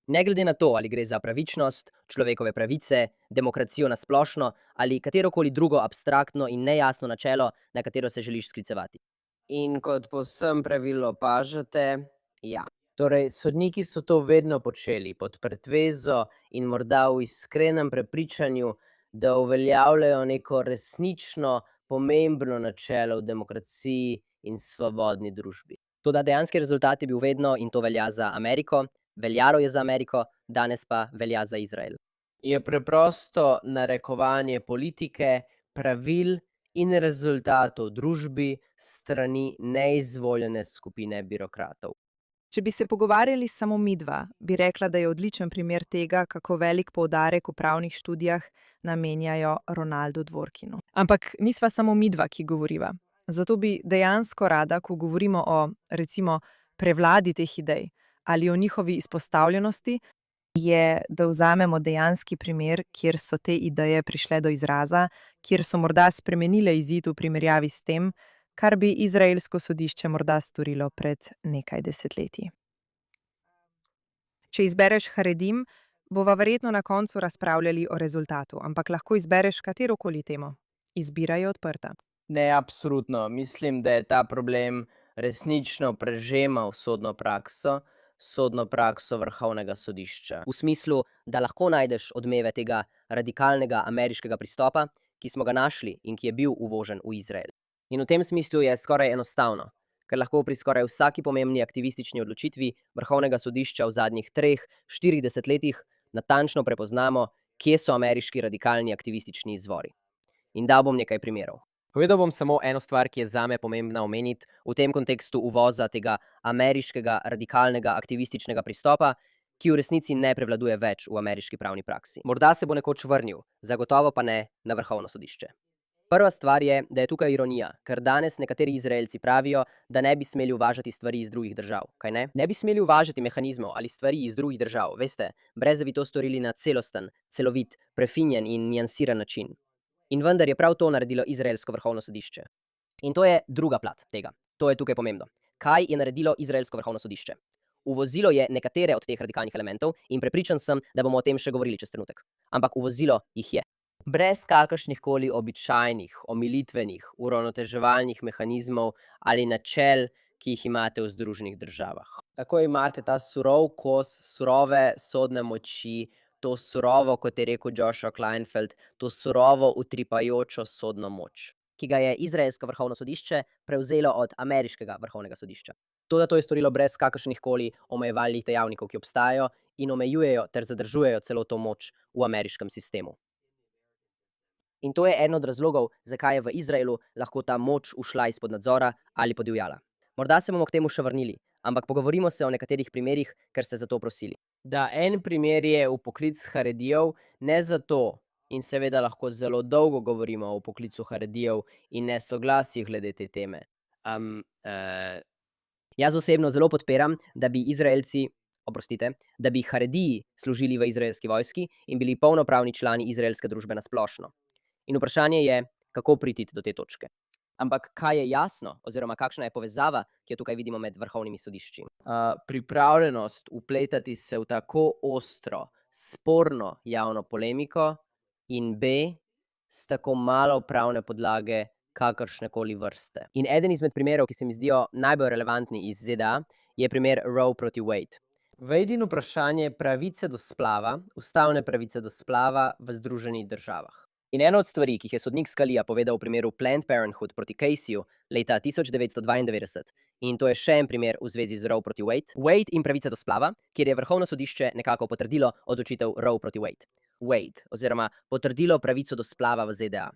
Ne glede na to, ali gre za pravičnost, človekove pravice, demokracijo na splošno ali katerokoli drugo abstraktno in nejasno načelo, na katero se želiš sklicevati. In kot povsem pravilno opažate, ja. Torej, sodniki so to vedno počeli pod pretvezo in morda v iskrenem prepričanju, da uveljavljajo neko resnično pomembno načelo v demokraciji in svobodni družbi. Toda dejanski rezultat je bil vedno, in to velja za Ameriko, veljalo je za Ameriko, danes pa velja za Izrael. Je preprosto narekovanje politike, pravil in rezultatov družbi strani neizvoljene skupine birokratov. Če bi se pogovarjali samo midva, bi rekla, da je odličen primer tega, kako velik poudarek v pravnih študijah namenjajo Ronaldu Dworkinu. Ampak nisva samo midva, ki govoriva. Zato bi dejansko rada, ko govorimo o, recimo, prevladi teh idej ali o njihovi izpostavljenosti, je, da vzamemo dejanski primer, kjer so te ideje prišle do izraza, kjer so morda spremenile izid v primerjavi s tem, kar bi izraelsko sodišče morda storilo pred nekaj desetletji. Če izbereš Haredim, bova verjetno na koncu razpravljali o rezultatu, ampak lahko izbereš katerokoli temo. Izbira je odprta. Ne, absolutno. Mislim, da je ta problem resnično prežemal sodno prakso Vrhovnega sodišča. V smislu, da lahko najdeš odmeve tega radikalnega ameriškega pristopa, ki smo ga našli in ki je bil uvožen v Izrael. In v tem smislu je skoraj enostavno, ker lahko pri skoraj vsaki pomembni aktivistični odločitvi Vrhovnega sodišča v zadnjih 3-4 desetletjih natančno prepoznamo, kje so ameriški radikalni aktivistični izvori. In dal bom nekaj primerov. Povedal bom samo eno stvar, ki je zame pomembna omeniti v tem kontekstu uvoza tega ameriškega radikalnega aktivističnega pristopa, ki v resnici ne prevladuje več v ameriški pravni praksi. Morda se bo nekoč vrnil, zagotovo pa ne na Vrhovno sodišče. Prva stvar je, da je tukaj ironija, ker danes nekateri Izraelci pravijo, da ne bi smeli uvažati stvari iz drugih držav, kaj ne? Ne bi smeli uvažati mehanizmov ali stvari iz drugih držav, veste, brez da bi to storili na celosten, celovit, prefinjen in niansiran način. In vendar je prav to naredilo izraelsko vrhovno sodišče. In to je druga plat tega. To je tukaj pomembno. Kaj je naredilo izraelsko vrhovno sodišče? Uvozilo je nekatere od teh radikalnih elementov in prepričan sem, da bomo o tem še govorili čez trenutek. Ampak uvozilo jih je. Brez kakršnihkoli običajnih, omilitvenih, uravnoteževalnih mehanizmov ali načel, ki jih imate v Združenih državah. Tako imate ta surov kos, surove sodne moči, to surovo, kot je rekel Joshua Kleinfeld, to surovo utripajočo sodno moč, ki ga je izraelsko vrhovno sodišče prevzelo od ameriškega vrhovnega sodišča. Toda to je storilo brez kakršnihkoli omejevalnih dejavnikov, ki obstajajo in omejujejo ter zadržujejo celo to moč v ameriškem sistemu. In to je eden od razlogov, zakaj je v Izraelu lahko ta moč ušla izpod nadzora ali podivjala. Morda se bomo k temu še vrnili, ampak pogovorimo se o nekaterih primerih, ker ste za to prosili. Da, en primer je vpoklic Haredijev, ne zato, in seveda lahko zelo dolgo govorimo o vpoklicu Haredijev in nesoglasjih glede te teme. Jaz osebno zelo podpiram, da bi da bi Harediji služili v izraelski vojski in bili polnopravni člani izraelske družbe na splošno. In vprašanje je, kako priti do te točke. Ampak kaj je jasno, oziroma kakšna je povezava, ki jo tukaj vidimo med vrhovnimi sodišči? Pripravljenost vpletati se v tako ostro, sporno javno polemiko in B, s tako malo pravne podlage kakršnekoli vrste. In eden izmed primerov, ki se mi zdijo najbolj relevantni iz ZDA, je primer Roe proti Wade. Wade in vprašanje pravice do splava, ustavne pravice do splava v Združenih državah. In ena od stvari, ki jih je sodnik Scalia povedal v primeru Planned Parenthood proti Caseyju leta 1992, in to je še en primer v zvezi z Roe proti Wade, Wade in pravice do splava, kjer je vrhovno sodišče nekako potrdilo odločitev Roe proti Wade. Wade, oziroma potrdilo pravico do splava v ZDA.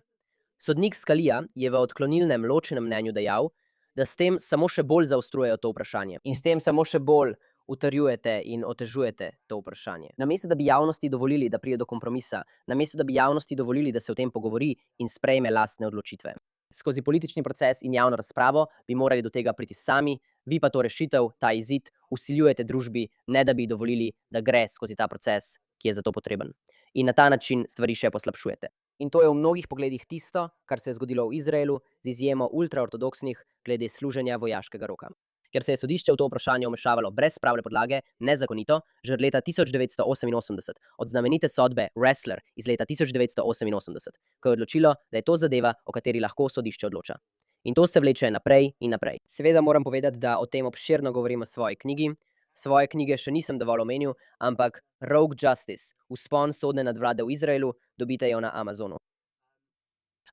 Sodnik Scalia je v odklonilnem ločenem mnenju dejal, da s tem samo še bolj zaostrujejo to vprašanje in s tem samo še bolj utrjujete in otežujete to vprašanje. Namesto da bi javnosti dovolili, da pride do kompromisa, namesto da bi javnosti dovolili, da se o tem pogovori in sprejme lastne odločitve. Skozi politični proces in javno razpravo bi morali do tega priti sami, vi pa to rešitev, ta izid, vsiljujete družbi, ne da bi dovolili, da gre skozi ta proces, ki je za to potreben. In na ta način stvari še poslabšujete. In to je v mnogih pogledih tisto, kar se je zgodilo v Izraelu, z izjemo ultraortodoksnih glede služenja vojaškega roka. Ker se je sodišče v to vprašanje vmešavalo brez pravne podlage, nezakonito, že od leta 1988, od znamenite sodbe Ressler iz leta 1988, ko je odločilo, da je to zadeva, o kateri lahko sodišče odloča. In to se vleče naprej in naprej. Seveda moram povedati, da o tem obširno govorim v svoji knjigi. Svoje knjige še nisem dovolj omenil, ampak Rogue Justice, vzpon sodne nadvlade v Izraelu, dobite jo na Amazonu.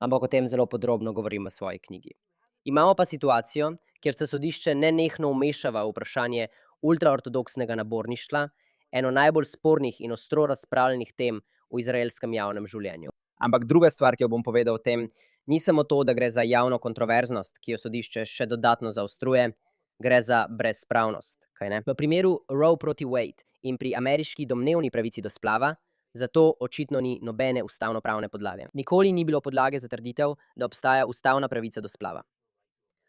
Ampak o tem zelo podrobno govorim v svoji knjigi. Imamo pa situacijo, kjer se sodišče nenehno vmešava v vprašanje ultraortodoksnega naborništva, eno najbolj spornih in ostro razpravljenih tem v izraelskem javnem življenju. Ampak druga stvar, ki jo bom povedal o tem, ni samo to, da gre za javno kontroverznost, ki jo sodišče še dodatno zaostruje, gre za brezpravnost, kaj ne? V primeru Roe proti Wade in pri ameriški domnevni pravici do splava, zato očitno ni nobene ustavnopravne podlage. Nikoli ni bilo podlage za trditev, da obstaja ustavna pravica do splava.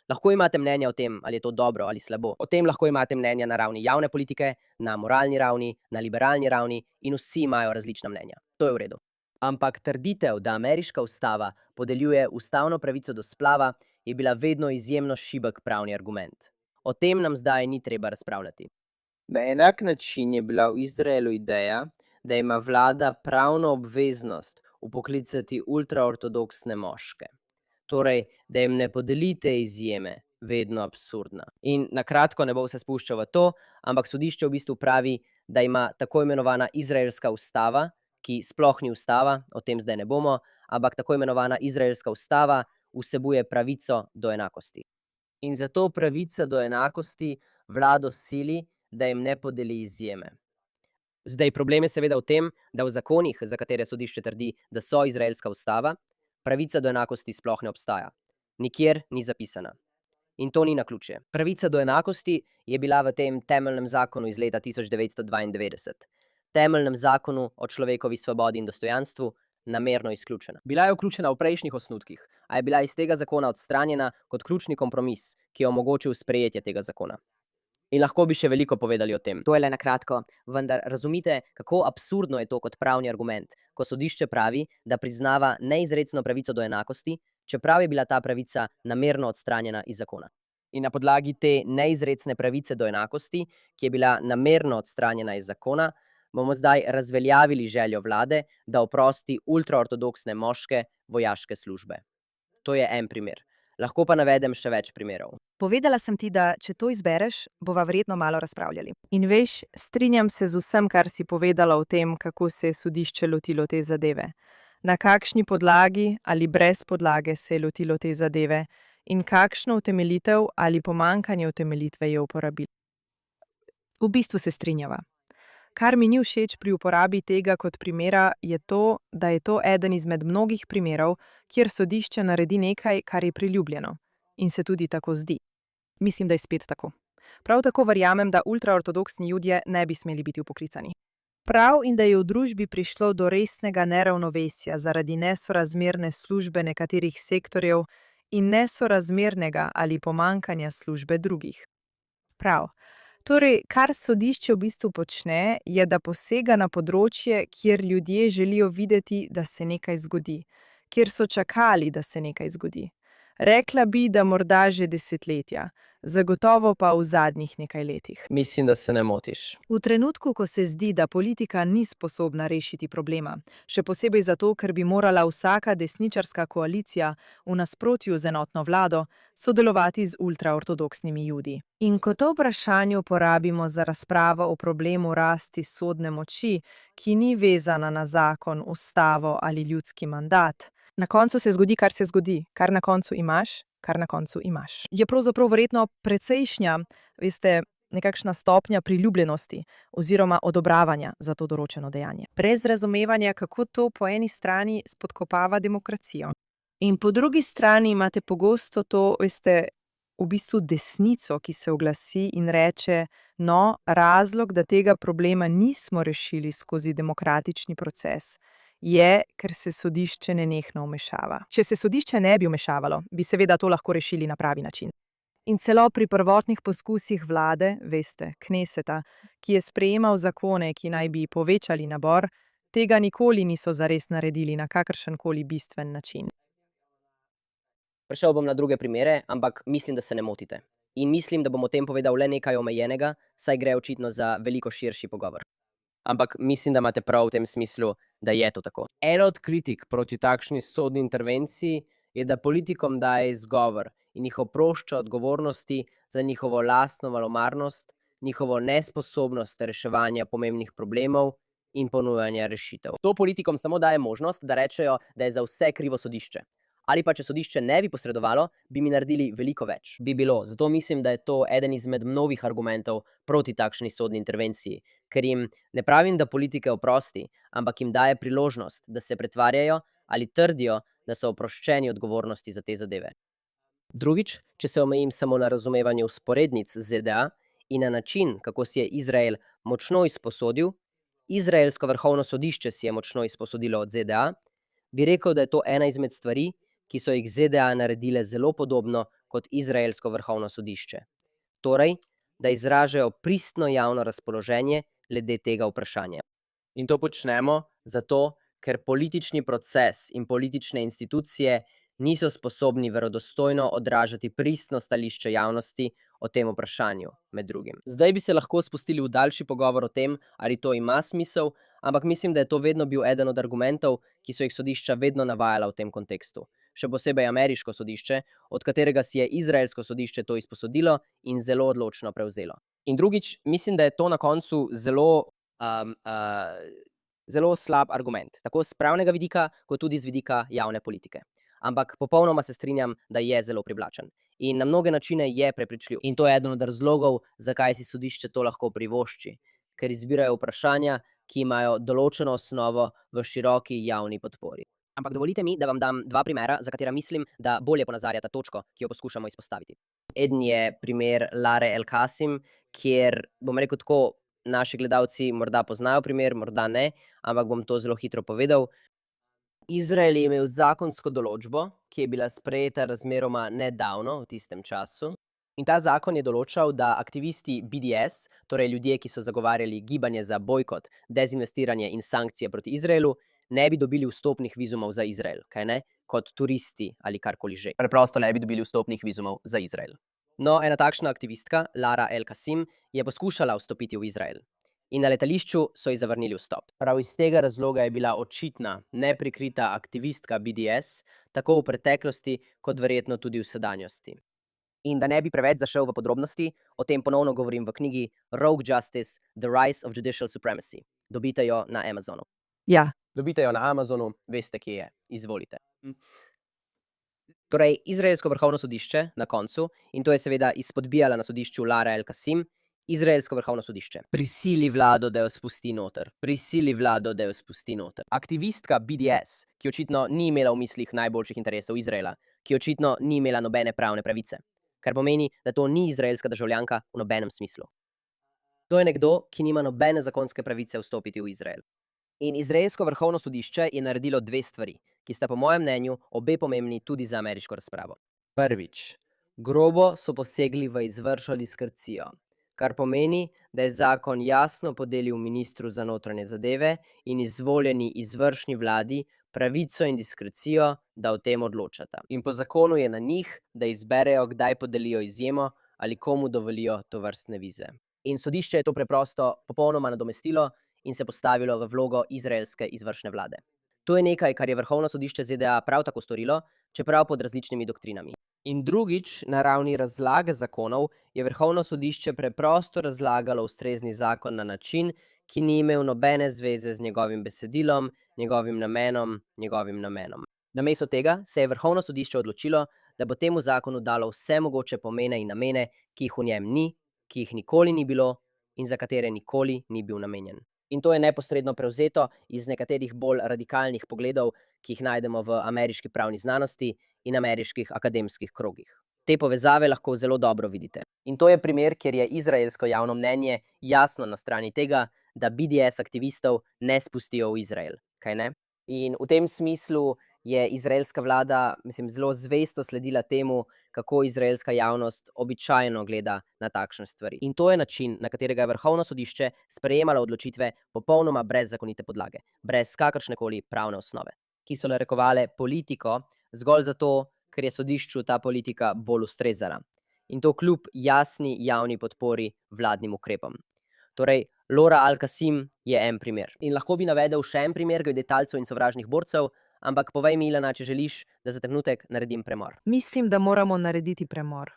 Lahko imate mnenja o tem, ali je to dobro ali slabo. O tem lahko imate mnenja na ravni javne politike, na moralni ravni, na liberalni ravni in vsi imajo različna mnenja. To je v redu. Ampak trditev, da ameriška ustava podeljuje ustavno pravico do splava, je bila vedno izjemno šibek pravni argument. O tem nam zdaj ni treba razpravljati. Na enak način je bila v Izraelu ideja, da ima vlada pravno obveznost vpoklicati ultraortodoksne moške. Torej, da jim ne podelite izjeme, vedno absurdna. In na kratko, ne bo se spuščal v to, ampak sodišče v bistvu pravi, da ima tako imenovana izraelska ustava, ki sploh ni ustava, o tem zdaj ne bomo, ampak tako imenovana izraelska ustava vsebuje pravico do enakosti. In zato pravica do enakosti vlado sili, da jim ne podeli izjeme. Zdaj, problem je seveda v tem, da v zakonih, za katere sodišče trdi, da so izraelska ustava, pravica do enakosti sploh ne obstaja. Nikjer ni zapisana. In to ni naključje. Pravica do enakosti je bila v tem temeljnem zakonu iz leta 1992, temeljnem zakonu o človekovi svobodi in dostojanstvu, namerno izključena. Bila je vključena v prejšnjih osnutkih, a je bila iz tega zakona odstranjena kot ključni kompromis, ki je omogočil sprejetje tega zakona. In lahko bi še veliko povedali o tem. To je le na kratko, vendar razumite, kako absurdno je to kot pravni argument, ko sodišče pravi, da priznava neizrecno pravico do enakosti, čeprav je bila ta pravica namerno odstranjena iz zakona. In na podlagi te neizrecne pravice do enakosti, ki je bila namerno odstranjena iz zakona, bomo zdaj razveljavili željo vlade, da oprosti ultraortodoksne moške vojaške službe. To je en primer. Lahko pa navedem še več primerov. Povedala sem ti, da če to izbereš, bova verjetno malo razpravljali. In veš, strinjam se z vsem, kar si povedala o tem, kako se je sodišče lotilo te zadeve. Na kakšni podlagi ali brez podlage se je lotilo te zadeve in kakšno utemeljitev ali pomanjkanje utemeljitve je uporabilo. V bistvu se strinjava. Kar mi ni všeč pri uporabi tega kot primera, je to, da je to eden izmed mnogih primerov, kjer sodišče naredi nekaj, kar je priljubljeno. In se tudi tako zdi. Mislim, da je spet tako. Prav tako verjamem, da ultraortodoksni Judje ne bi smeli biti upoklicani. Prav in da je v družbi prišlo do resnega neravnovesja zaradi nesorazmerne službe nekaterih sektorjev in nesorazmernega ali pomankanja službe drugih. Prav. Torej, kar sodišče v bistvu počne, je, da posega na področje, kjer ljudje želijo videti, da se nekaj zgodi, kjer so čakali, da se nekaj zgodi. Rekla bi, da morda že desetletja, zagotovo pa v zadnjih nekaj letih. Mislim, da se ne motiš. V trenutku, ko se zdi, da politika ni sposobna rešiti problema, še posebej zato, ker bi morala vsaka desničarska koalicija v nasprotju z enotno vlado sodelovati z ultraortodoksnimi Judi. In ko to vprašanje uporabimo za razpravo o problemu rasti sodne moči, ki ni vezana na zakon, ustavo ali ljudski mandat, na koncu se zgodi, kar se zgodi, kar na koncu imaš. Je pravzaprav verjetno precejšnja, nekakšna stopnja priljubljenosti oziroma odobravanja za to določeno dejanje. Brez razumevanja, kako to po eni strani spodkopava demokracijo. In po drugi strani imate pogosto to, v bistvu desnico, ki se oglasi in reče, no, razlog, da tega problema nismo rešili skozi demokratični proces, je, ker se sodišče nenehno vmešava. Če se sodišče ne bi vmešavalo, bi seveda to lahko rešili na pravi način. In celo pri prvotnih poskusih vlade, Kneseta, ki je sprejemal zakone, ki naj bi povečali nabor, tega nikoli niso zares naredili na kakršenkoli bistven način. Prešel bom na druge primere, ampak mislim, da se ne motite. In mislim, da bom o tem povedal le nekaj omejenega, saj gre očitno za veliko širši pogovor. Ampak mislim, da imate prav v tem smislu, da je to tako. Ena od kritik proti takšni sodni intervenciji je, da politikom daje izgovor in jih oprošča odgovornosti za njihovo lastno malomarnost, njihovo nesposobnost reševanja pomembnih problemov in ponujanja rešitev. To politikom samo daje možnost, da rečejo, da je za vse krivo sodišče. Ali pa, če sodišče ne bi posredovalo, bi mi naredili veliko več. Bi bilo. Zato mislim, da je to eden izmed mnogih argumentov proti takšni sodni intervenciji, ker jim ne pravim, da politike oprosti, ampak jim daje priložnost, da se pretvarjajo ali trdijo, da so oproščeni odgovornosti za te zadeve. Drugič, če se omejim samo na razumevanje vzporednic z ZDA in na način, kako si je Izrael močno izposodil, izraelsko vrhovno sodišče si je močno izposodilo od ZDA, bi rekel, da je to ena izmed stvari, ki so jih ZDA naredile zelo podobno kot izraelsko vrhovno sodišče. Torej, da izražajo pristno javno razpoloženje glede tega vprašanja. In to počnemo zato, ker politični proces in politične institucije niso sposobni verodostojno odražati pristno stališče javnosti o tem vprašanju, med drugim. Zdaj bi se lahko spustili v daljši pogovor o tem, ali to ima smisel, ampak mislim, da je to vedno bil eden od argumentov, ki so jih sodišča vedno navajala v tem kontekstu. še posebej ameriško sodišče, od katerega si je izraelsko sodišče to izposodilo in zelo odločno prevzelo. In drugič, mislim, da je to na koncu zelo slab argument, tako z pravnega vidika, kot tudi z vidika javne politike. Ampak popolnoma se strinjam, da je zelo privlačen. In na mnoge načine je prepričljiv. In to je eden od razlogov, zakaj si sodišče to lahko privošči. Ker izbirajo vprašanja, ki imajo določeno osnovo v široki javni podpori. Ampak dovolite mi, da vam dam dva primera, za katera mislim, da bolje ponazarjata točko, ki jo poskušamo izpostaviti. Eden je primer Lare El Kasim, kjer, bom rekel tako, naši gledalci morda poznajo primer, morda ne, ampak bom to zelo hitro povedal. Izrael je imel zakonsko določbo, ki je bila sprejeta razmeroma nedavno v tistem času. In ta zakon je določal, da aktivisti BDS, torej ljudje, ki so zagovarjali gibanje za bojkot, dezinvestiranje in sankcije proti Izraelu, ne bi dobili vstopnih vizumov za Izrael, kaj ne, kot turisti ali karkoli že. Preprosto ne bi dobili vstopnih vizumov za Izrael. No, ena takšna aktivistka, Lara El Kasim, je poskušala vstopiti v Izrael. In na letališču so ji zavrnili vstop. Prav iz tega razloga je bila očitna, neprikrita aktivistka BDS, tako v preteklosti, kot verjetno tudi v sedanjosti. In da ne bi preveč zašel v podrobnosti, o tem ponovno govorim v knjigi Rogue Justice: The Rise of Judicial Supremacy. Dobite jo na Amazonu. Ja, Dobite jo na Amazonu, veste, kje je. Izvolite. Torej, izraelsko vrhovno sodišče na koncu, in to je seveda izpodbijala na sodišču Lara El Kasim, izraelsko vrhovno sodišče prisili vlado, da jo spusti noter. Prisili vlado, da jo spusti noter. Aktivistka BDS, ki očitno ni imela v mislih najboljših interesov Izraela, ki očitno ni imela nobene pravne pravice, kar pomeni, da to ni izraelska državljanka v nobenem smislu. To je nekdo, ki nima nobene zakonske pravice vstopiti v Izrael. In izraelsko vrhovno sodišče je naredilo dve stvari, ki sta po mojem mnenju obe pomembni tudi za ameriško razpravo. Prvič, grobo so posegli v izvršno diskrecijo, kar pomeni, da je zakon jasno podelil ministru za notranje zadeve in izvoljeni izvršni vladi pravico in diskrecijo, da o tem odločata. In po zakonu je na njih, da izberejo, kdaj podelijo izjemo ali komu dovolijo tovrstne vize. In sodišče je to preprosto popolnoma nadomestilo in se postavilo v vlogo izraelske izvršne vlade. To je nekaj, kar je vrhovno sodišče ZDA prav tako storilo, čeprav pod različnimi doktrinami. In drugič, na ravni razlage zakonov, je vrhovno sodišče preprosto razlagalo ustrezni zakon na način, ki ni imel nobene zveze z njegovim besedilom, njegovim namenom. Namesto tega se je vrhovno sodišče odločilo, da bo temu zakonu dalo vse mogoče pomene in namene, ki jih v njem ni, ki jih nikoli ni bilo in za katere nikoli ni bil namenjen. In to je neposredno prevzeto iz nekaterih bolj radikalnih pogledov, ki jih najdemo v ameriški pravni znanosti in ameriških akademskih krogih. Te povezave lahko zelo dobro vidite. In to je primer, kjer je izraelsko javno mnenje jasno na strani tega, da BDS aktivistov ne spustijo v Izrael, kaj ne? In v tem smislu je izraelska vlada, zelo zvesto sledila temu, kako izraelska javnost običajno gleda na takšne stvari. In to je način, na katerega je vrhovno sodišče sprejemalo odločitve popolnoma brez zakonite podlage, brez kakršnekoli pravne osnove, ki so narekovale politiko zgolj zato, ker je sodišču ta politika bolj ustrezala. In to kljub jasni javni podpori vladnim ukrepom. Torej, Lara El Kasim je en primer. In lahko bi navedel še en primer glede talcev in sovražnih borcev, ampak povej mi, Ilana, če želiš, da za trenutek naredim premor. mislim, da moramo narediti premor.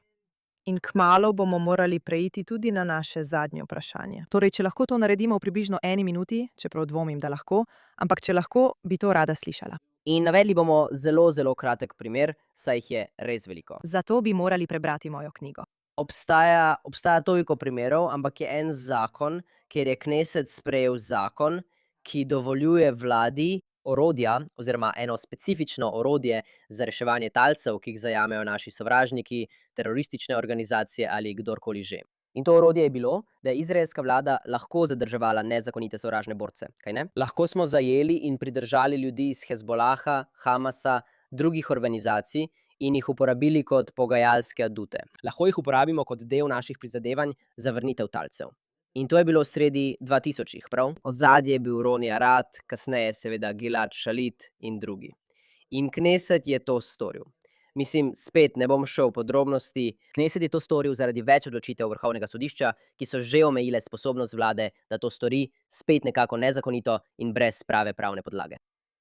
In kmalu bomo morali preiti tudi na naše zadnje vprašanje. Torej, če lahko to naredimo v približno 1 minuti, čeprav dvomim, da lahko, ampak če lahko, bi to rada slišala. In navedli bomo zelo, zelo kratek primer, saj jih je res veliko. Zato bi morali prebrati mojo knjigo. Obstaja toliko primerov, ampak je en zakon, kjer je Kneset sprejel zakon, ki dovoljuje vladi orodja oziroma eno specifično orodje za reševanje talcev, ki jih zajamejo naši sovražniki, teroristične organizacije ali kdorkoli že. In to orodje je bilo, da je izraelska vlada lahko zadrževala nezakonite sovražne borce, kaj ne? Lahko smo zajeli in pridržali ljudi iz Hezbolaha, Hamasa, drugih organizacij in jih uporabili kot pogajalske adute. Lahko jih uporabimo kot del naših prizadevanj za vrnitev talcev. In to je bilo sredi 2000-ih, prav? Ozadje je bil Roni Arad, kasneje seveda Gilad Shalit in drugi. In Kneset je to storil. Spet ne bom šel v podrobnosti. Kneset je to storil zaradi več odločitev vrhovnega sodišča, ki so že omejile sposobnost vlade, da to stori spet nekako nezakonito in brez prave pravne podlage.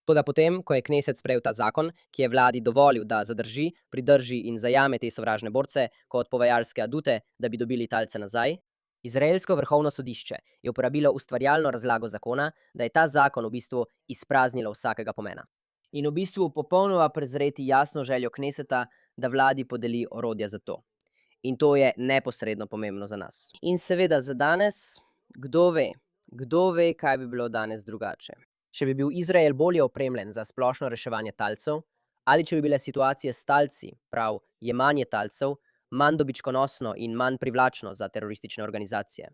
Toda potem, ko je Kneset sprejel ta zakon, ki je vladi dovolil, da zadrži, pridrži in zajame te sovražne borce kot povajalske adute, da bi dobili talce nazaj, izraelsko vrhovno sodišče je uporabilo ustvarjalno razlago zakona, da je ta zakon v bistvu izpraznilo vsakega pomena. In v bistvu popolnoma prezreti jasno željo Kneseta, da vladi podeli orodja za to. In to je neposredno pomembno za nas. In seveda za danes, kdo ve, kaj bi bilo danes drugače. Če bi bil Izrael bolje opremljen za splošno reševanje talcev, ali če bi bile situacije s talci, prav jemanje talcev, manj dobičkonosno in manj privlačno za teroristične organizacije.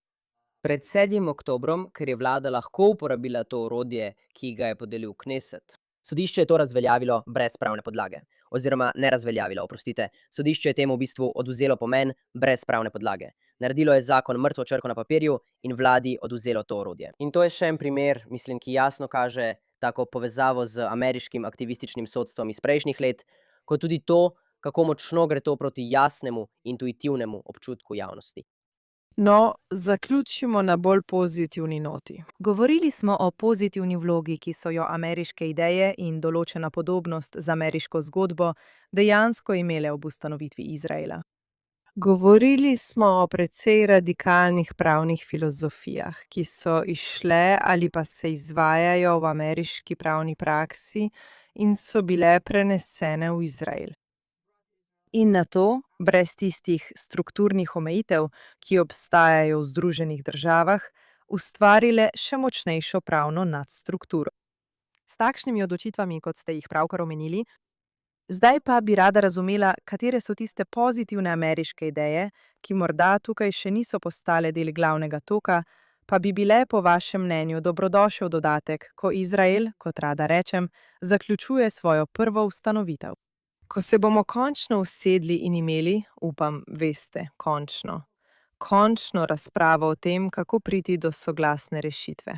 Pred 7. oktobrom, ker je vlada lahko uporabila to orodje, ki ga je podelil Kneset, sodišče je to razveljavilo brez pravne podlage. Oziroma ne razveljavilo, oprostite. Sodišče je temu v bistvu odvzelo pomen brez pravne podlage. Naredilo je zakon mrtvo črko na papirju in vladi odvzelo to orodje. In to je še en primer, mislim, ki jasno kaže tako povezavo z ameriškim aktivističnim sodstvom iz prejšnjih let, kot tudi to, kako močno gre to proti jasnemu, intuitivnemu občutku javnosti. No, zaključimo na bolj pozitivni noti. Govorili smo o pozitivni vlogi, ki so jo ameriške ideje in določena podobnost z ameriško zgodbo dejansko imele ob ustanovitvi Izraela. Govorili smo o precej radikalnih pravnih filozofijah, ki so izšle ali pa se izvajajo v ameriški pravni praksi in so bile prenesene v Izrael. In na to, brez tistih strukturnih omejitev, ki obstajajo v Združenih državah, ustvarile še močnejšo pravno nadstrukturo. S takšnimi odločitvami, kot ste jih pravkar omenili, zdaj pa bi rada razumela, katere so tiste pozitivne ameriške ideje, ki morda tukaj še niso postale del glavnega toka, pa bi bile po vašem mnenju dobrodošel dodatek, ko Izrael, kot rada rečem, zaključuje svojo prvo ustanovitev. Ko se bomo končno usedli in imeli, upam, veste, končno razpravo o tem, kako priti do soglasne rešitve.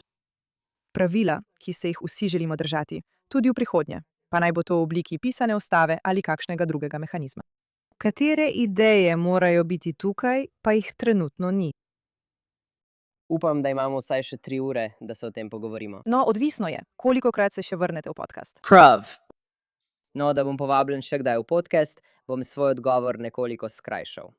Pravila, ki se jih vsi želimo držati, tudi v prihodnje, pa naj bo to v obliki pisane ustave ali kakšnega drugega mehanizma. Katere ideje morajo biti tukaj, pa jih trenutno ni? Upam, da imamo vsaj še 3 ure, da se o tem pogovorimo. No, odvisno je, kolikokrat se še vrnete v podcast. Prav. No, da bom povabljen še kdaj v podcast, bom svoj odgovor nekoliko skrajšal.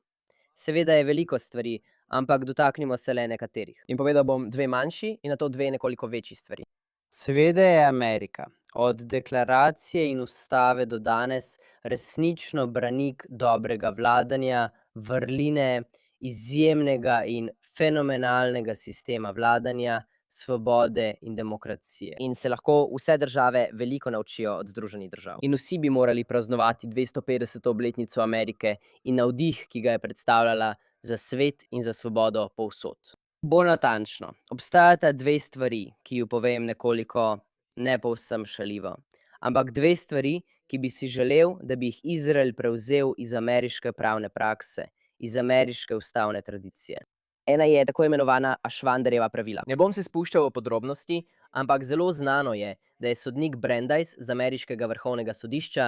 Seveda je veliko stvari, ampak dotaknimo se le nekaterih. In povedal bom 2 manjši in nato 2 nekoliko večji stvari. Seveda je Amerika od deklaracije in ustave do danes resnično branik dobrega vladanja, vrline, izjemnega in fenomenalnega sistema vladanja, svobode in demokracije. In se lahko vse države veliko naučijo od Združenih držav. In vsi bi morali praznovati 250. obletnico Amerike in navdih, ki ga je predstavljala za svet in za svobodo povsod. Bolj natančno, obstajata 2 stvari, ki ju povem nekoliko ne povsem šaljivo. Ampak 2 stvari, ki bi si želel, da bi jih Izrael prevzel iz ameriške pravne prakse, iz ameriške ustavne tradicije. Ena je tako imenovana Ashwanderjeva pravila. Ne bom se spuščal v podrobnosti, ampak zelo znano je, da je sodnik Brandeis z ameriškega vrhovnega sodišča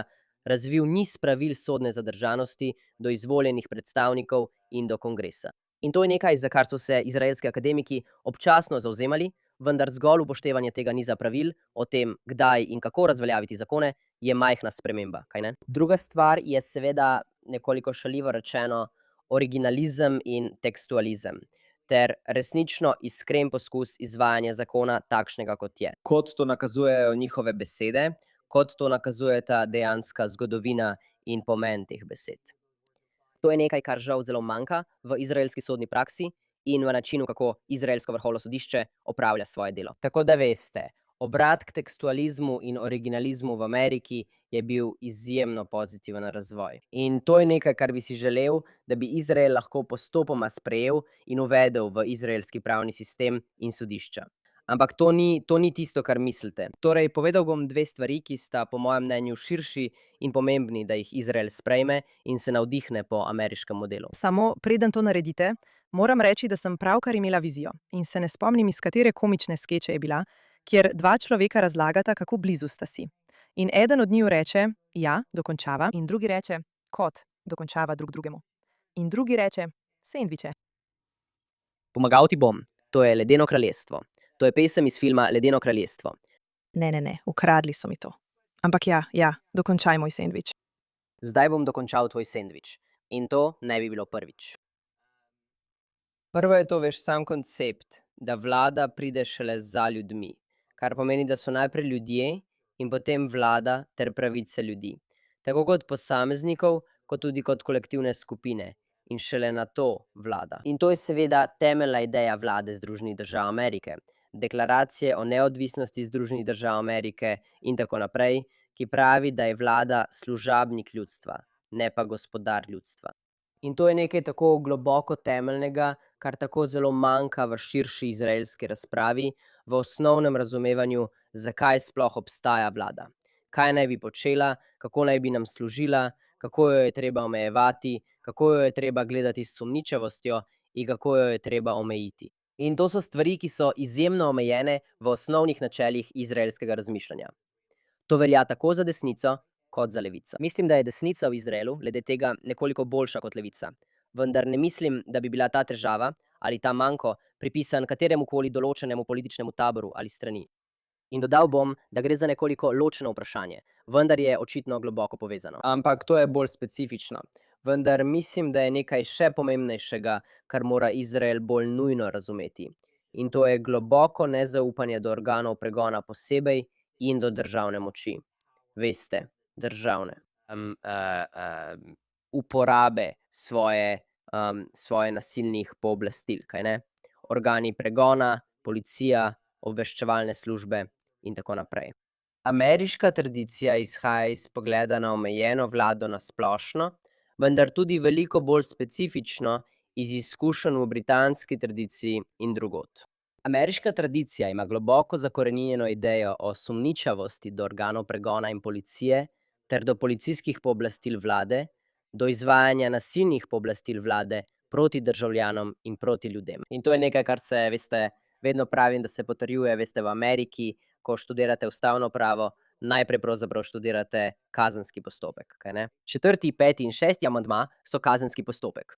razvil niz pravil sodne zadržanosti do izvoljenih predstavnikov in do kongresa. In to je nekaj, za kar so se izraelski akademiki občasno zavzemali, vendar zgolj upoštevanje tega niza pravil o tem, kdaj in kako razveljaviti zakone, je majhna sprememba, kajne? Druga stvar je seveda nekoliko šaljivo rečeno originalizem in tekstualizem, ter resnično iskren poskus izvajanja zakona takšnega, kot je. Kot to nakazujejo njihove besede, kot to nakazujeta dejanska zgodovina in pomen teh besed. To je nekaj, kar žal zelo manjka v izraelski sodni praksi in v načinu, kako izraelsko vrhovno sodišče opravlja svoje delo. Tako da veste, obrat k tekstualizmu in originalizmu v Ameriki je bil izjemno pozitiven razvoj. In to je nekaj, kar bi si želel, da bi Izrael lahko postopoma sprejel in uvedel v izraelski pravni sistem in sodišča. Ampak to ni tisto, kar mislite. Torej, povedal bom 2 stvari, ki sta po mojem mnenju širši in pomembni, da jih Izrael sprejme in se navdihne po ameriškem modelu. Samo preden to naredite, moram reči, da sem pravkar imela vizijo in se ne spomnim, iz katere komične skeče je bila, kjer 2 človeka razlagata, kako blizu sta si. In eden od njiju reče, ja, dokončava, in drugi reče, kot, dokončava drug drugemu. In drugi reče, sendviče. Pomagal ti bom, to je Ledeno kraljestvo. To je pesem iz filma Ledeno kraljestvo. Ne, ukradli so mi to. Ampak ja, dokončaj moj sendvič. Zdaj bom dokončal tvoj sendvič. In to ne bi bilo prvič. Prvo je to, veš, sam koncept, da vlada pride šele za ljudmi, kar pomeni, da so najprej ljudje in potem vlada ter pravice ljudi. Tako kot posameznikov, kot tudi kot kolektivne skupine in šele na to vlada. In to je seveda temeljna ideja vlade Združenih držav Amerike, deklaracije o neodvisnosti Združenih držav Amerike in tako naprej, ki pravi, da je vlada služabnik ljudstva, ne pa gospodar ljudstva. In to je nekaj tako globoko temeljnega, kar tako zelo manjka v širši izraelski razpravi, v osnovnem razumevanju, zakaj sploh obstaja vlada. Kaj naj bi počela, kako naj bi nam služila, kako jo je treba omejevati, kako jo je treba gledati s sumničavostjo in kako jo je treba omejiti. In to so stvari, ki so izjemno omejene v osnovnih načelih izraelskega razmišljanja. To velja tako za desnico kot za levico. Mislim, da je desnica v Izraelu glede tega nekoliko boljša kot levica. Vendar ne mislim, da bi bila ta težava ali ta manko pripisan kateremukoli določenemu političnemu taboru ali strani. In dodal bom, da gre za nekoliko ločeno vprašanje, vendar je očitno globoko povezano. Ampak to je bolj specifično. Vendar mislim, da je nekaj še pomembnejšega, kar mora Izrael bolj nujno razumeti. In to je globoko nezaupanje do organov pregona posebej in do državne moči. Veste, državne. Uporabe svoje nasilnih pooblastil, kaj ne? Organi pregona, policija, obveščevalne službe in tako naprej. Ameriška tradicija izhaja iz pogleda na omejeno vlado na splošno, vendar tudi veliko bolj specifično iz izkušenj v britanski tradiciji in drugod. Ameriška tradicija ima globoko zakoreninjeno idejo o sumničavosti do organov pregona in policije ter do policijskih pooblastil vlade, do izvajanja nasilnih pooblastil vlade proti državljanom in proti ljudem. In to je nekaj, kar se, veste, vedno pravim, da se potrjuje, veste, v Ameriki, ko študirate ustavno pravo, najprej pravzaprav študirate kazenski postopek, kaj ne? 4., 5. in 6. amandma so kazenski postopek.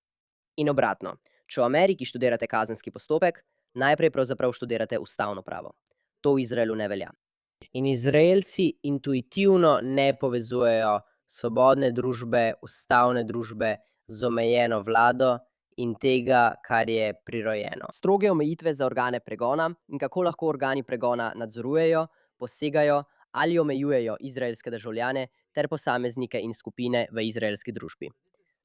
In obratno, če v Ameriki študirate kazenski postopek, najprej pravzaprav študirate ustavno pravo. To v Izraelu ne velja. In Izraelci intuitivno ne povezujejo svobodne družbe, ustavne družbe z omejeno vlado in tega, kar je prirojeno. Stroge omejitve za organe pregona in kako lahko organi pregona nadzorujejo, posegajo ali omejujejo izraelske državljane ter posameznike in skupine v izraelski družbi.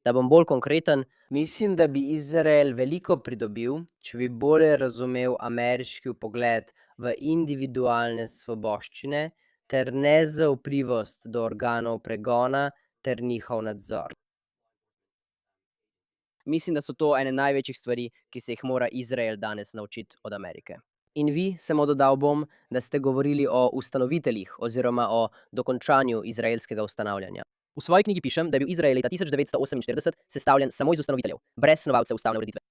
Da bom bolj konkreten, mislim, da bi Izrael veliko pridobil, če bi bolje razumel ameriški vpogled v individualne svoboščine ter nezaupljivost do organov pregona ter njihov nadzor. Mislim, da so to ene največjih stvari, ki se jih mora Izrael danes naučiti od Amerike. In vi, samo dodal bom, da ste govorili o ustanoviteljih oziroma o dokončanju izraelskega ustanavljanja. V svoji knjigi pišem, da je bil Izrael leta 1948 sestavljen samo iz ustanoviteljev, brez snovalcev ustavne ureditve.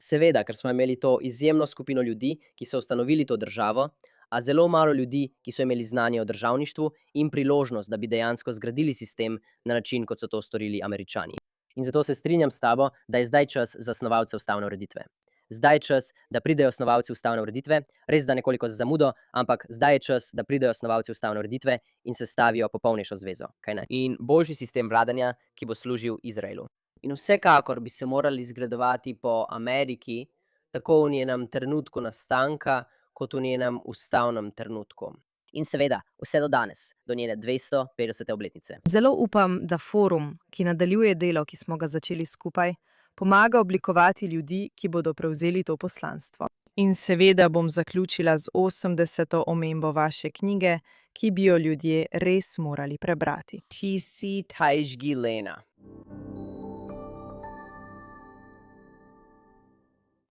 Seveda, ker smo imeli to izjemno skupino ljudi, ki so ustanovili to državo, a zelo malo ljudi, ki so imeli znanje o državništvu in priložnost, da bi dejansko zgradili sistem na način, kot so to storili Američani. In zato se strinjam s tabo, da je zdaj čas za snovalce ustavne ureditve. Zdaj je čas, da pridejo snovalci ustavne ureditve, res da nekoliko z zamudo, ampak zdaj je čas, da pridejo snovalci ustavne ureditve in sestavijo popolnejšo zvezo, kaj ne? In boljši sistem vladanja, ki bo služil Izraelu. In vsekakor bi se morali zgledovati po Ameriki, tako v njenem trenutku nastanka, kot v njenem ustavnem trenutku. In seveda, vse do danes, do njene 250. obletnice. Zelo upam, da forum, ki nadaljuje delo, ki smo ga začeli skupaj, pomaga oblikovati ljudi, ki bodo prevzeli to poslanstvo. In seveda bom zaključila z 80. omembo vaše knjige, ki bi jo ljudje res morali prebrati. Tisi Tajžgi Lena.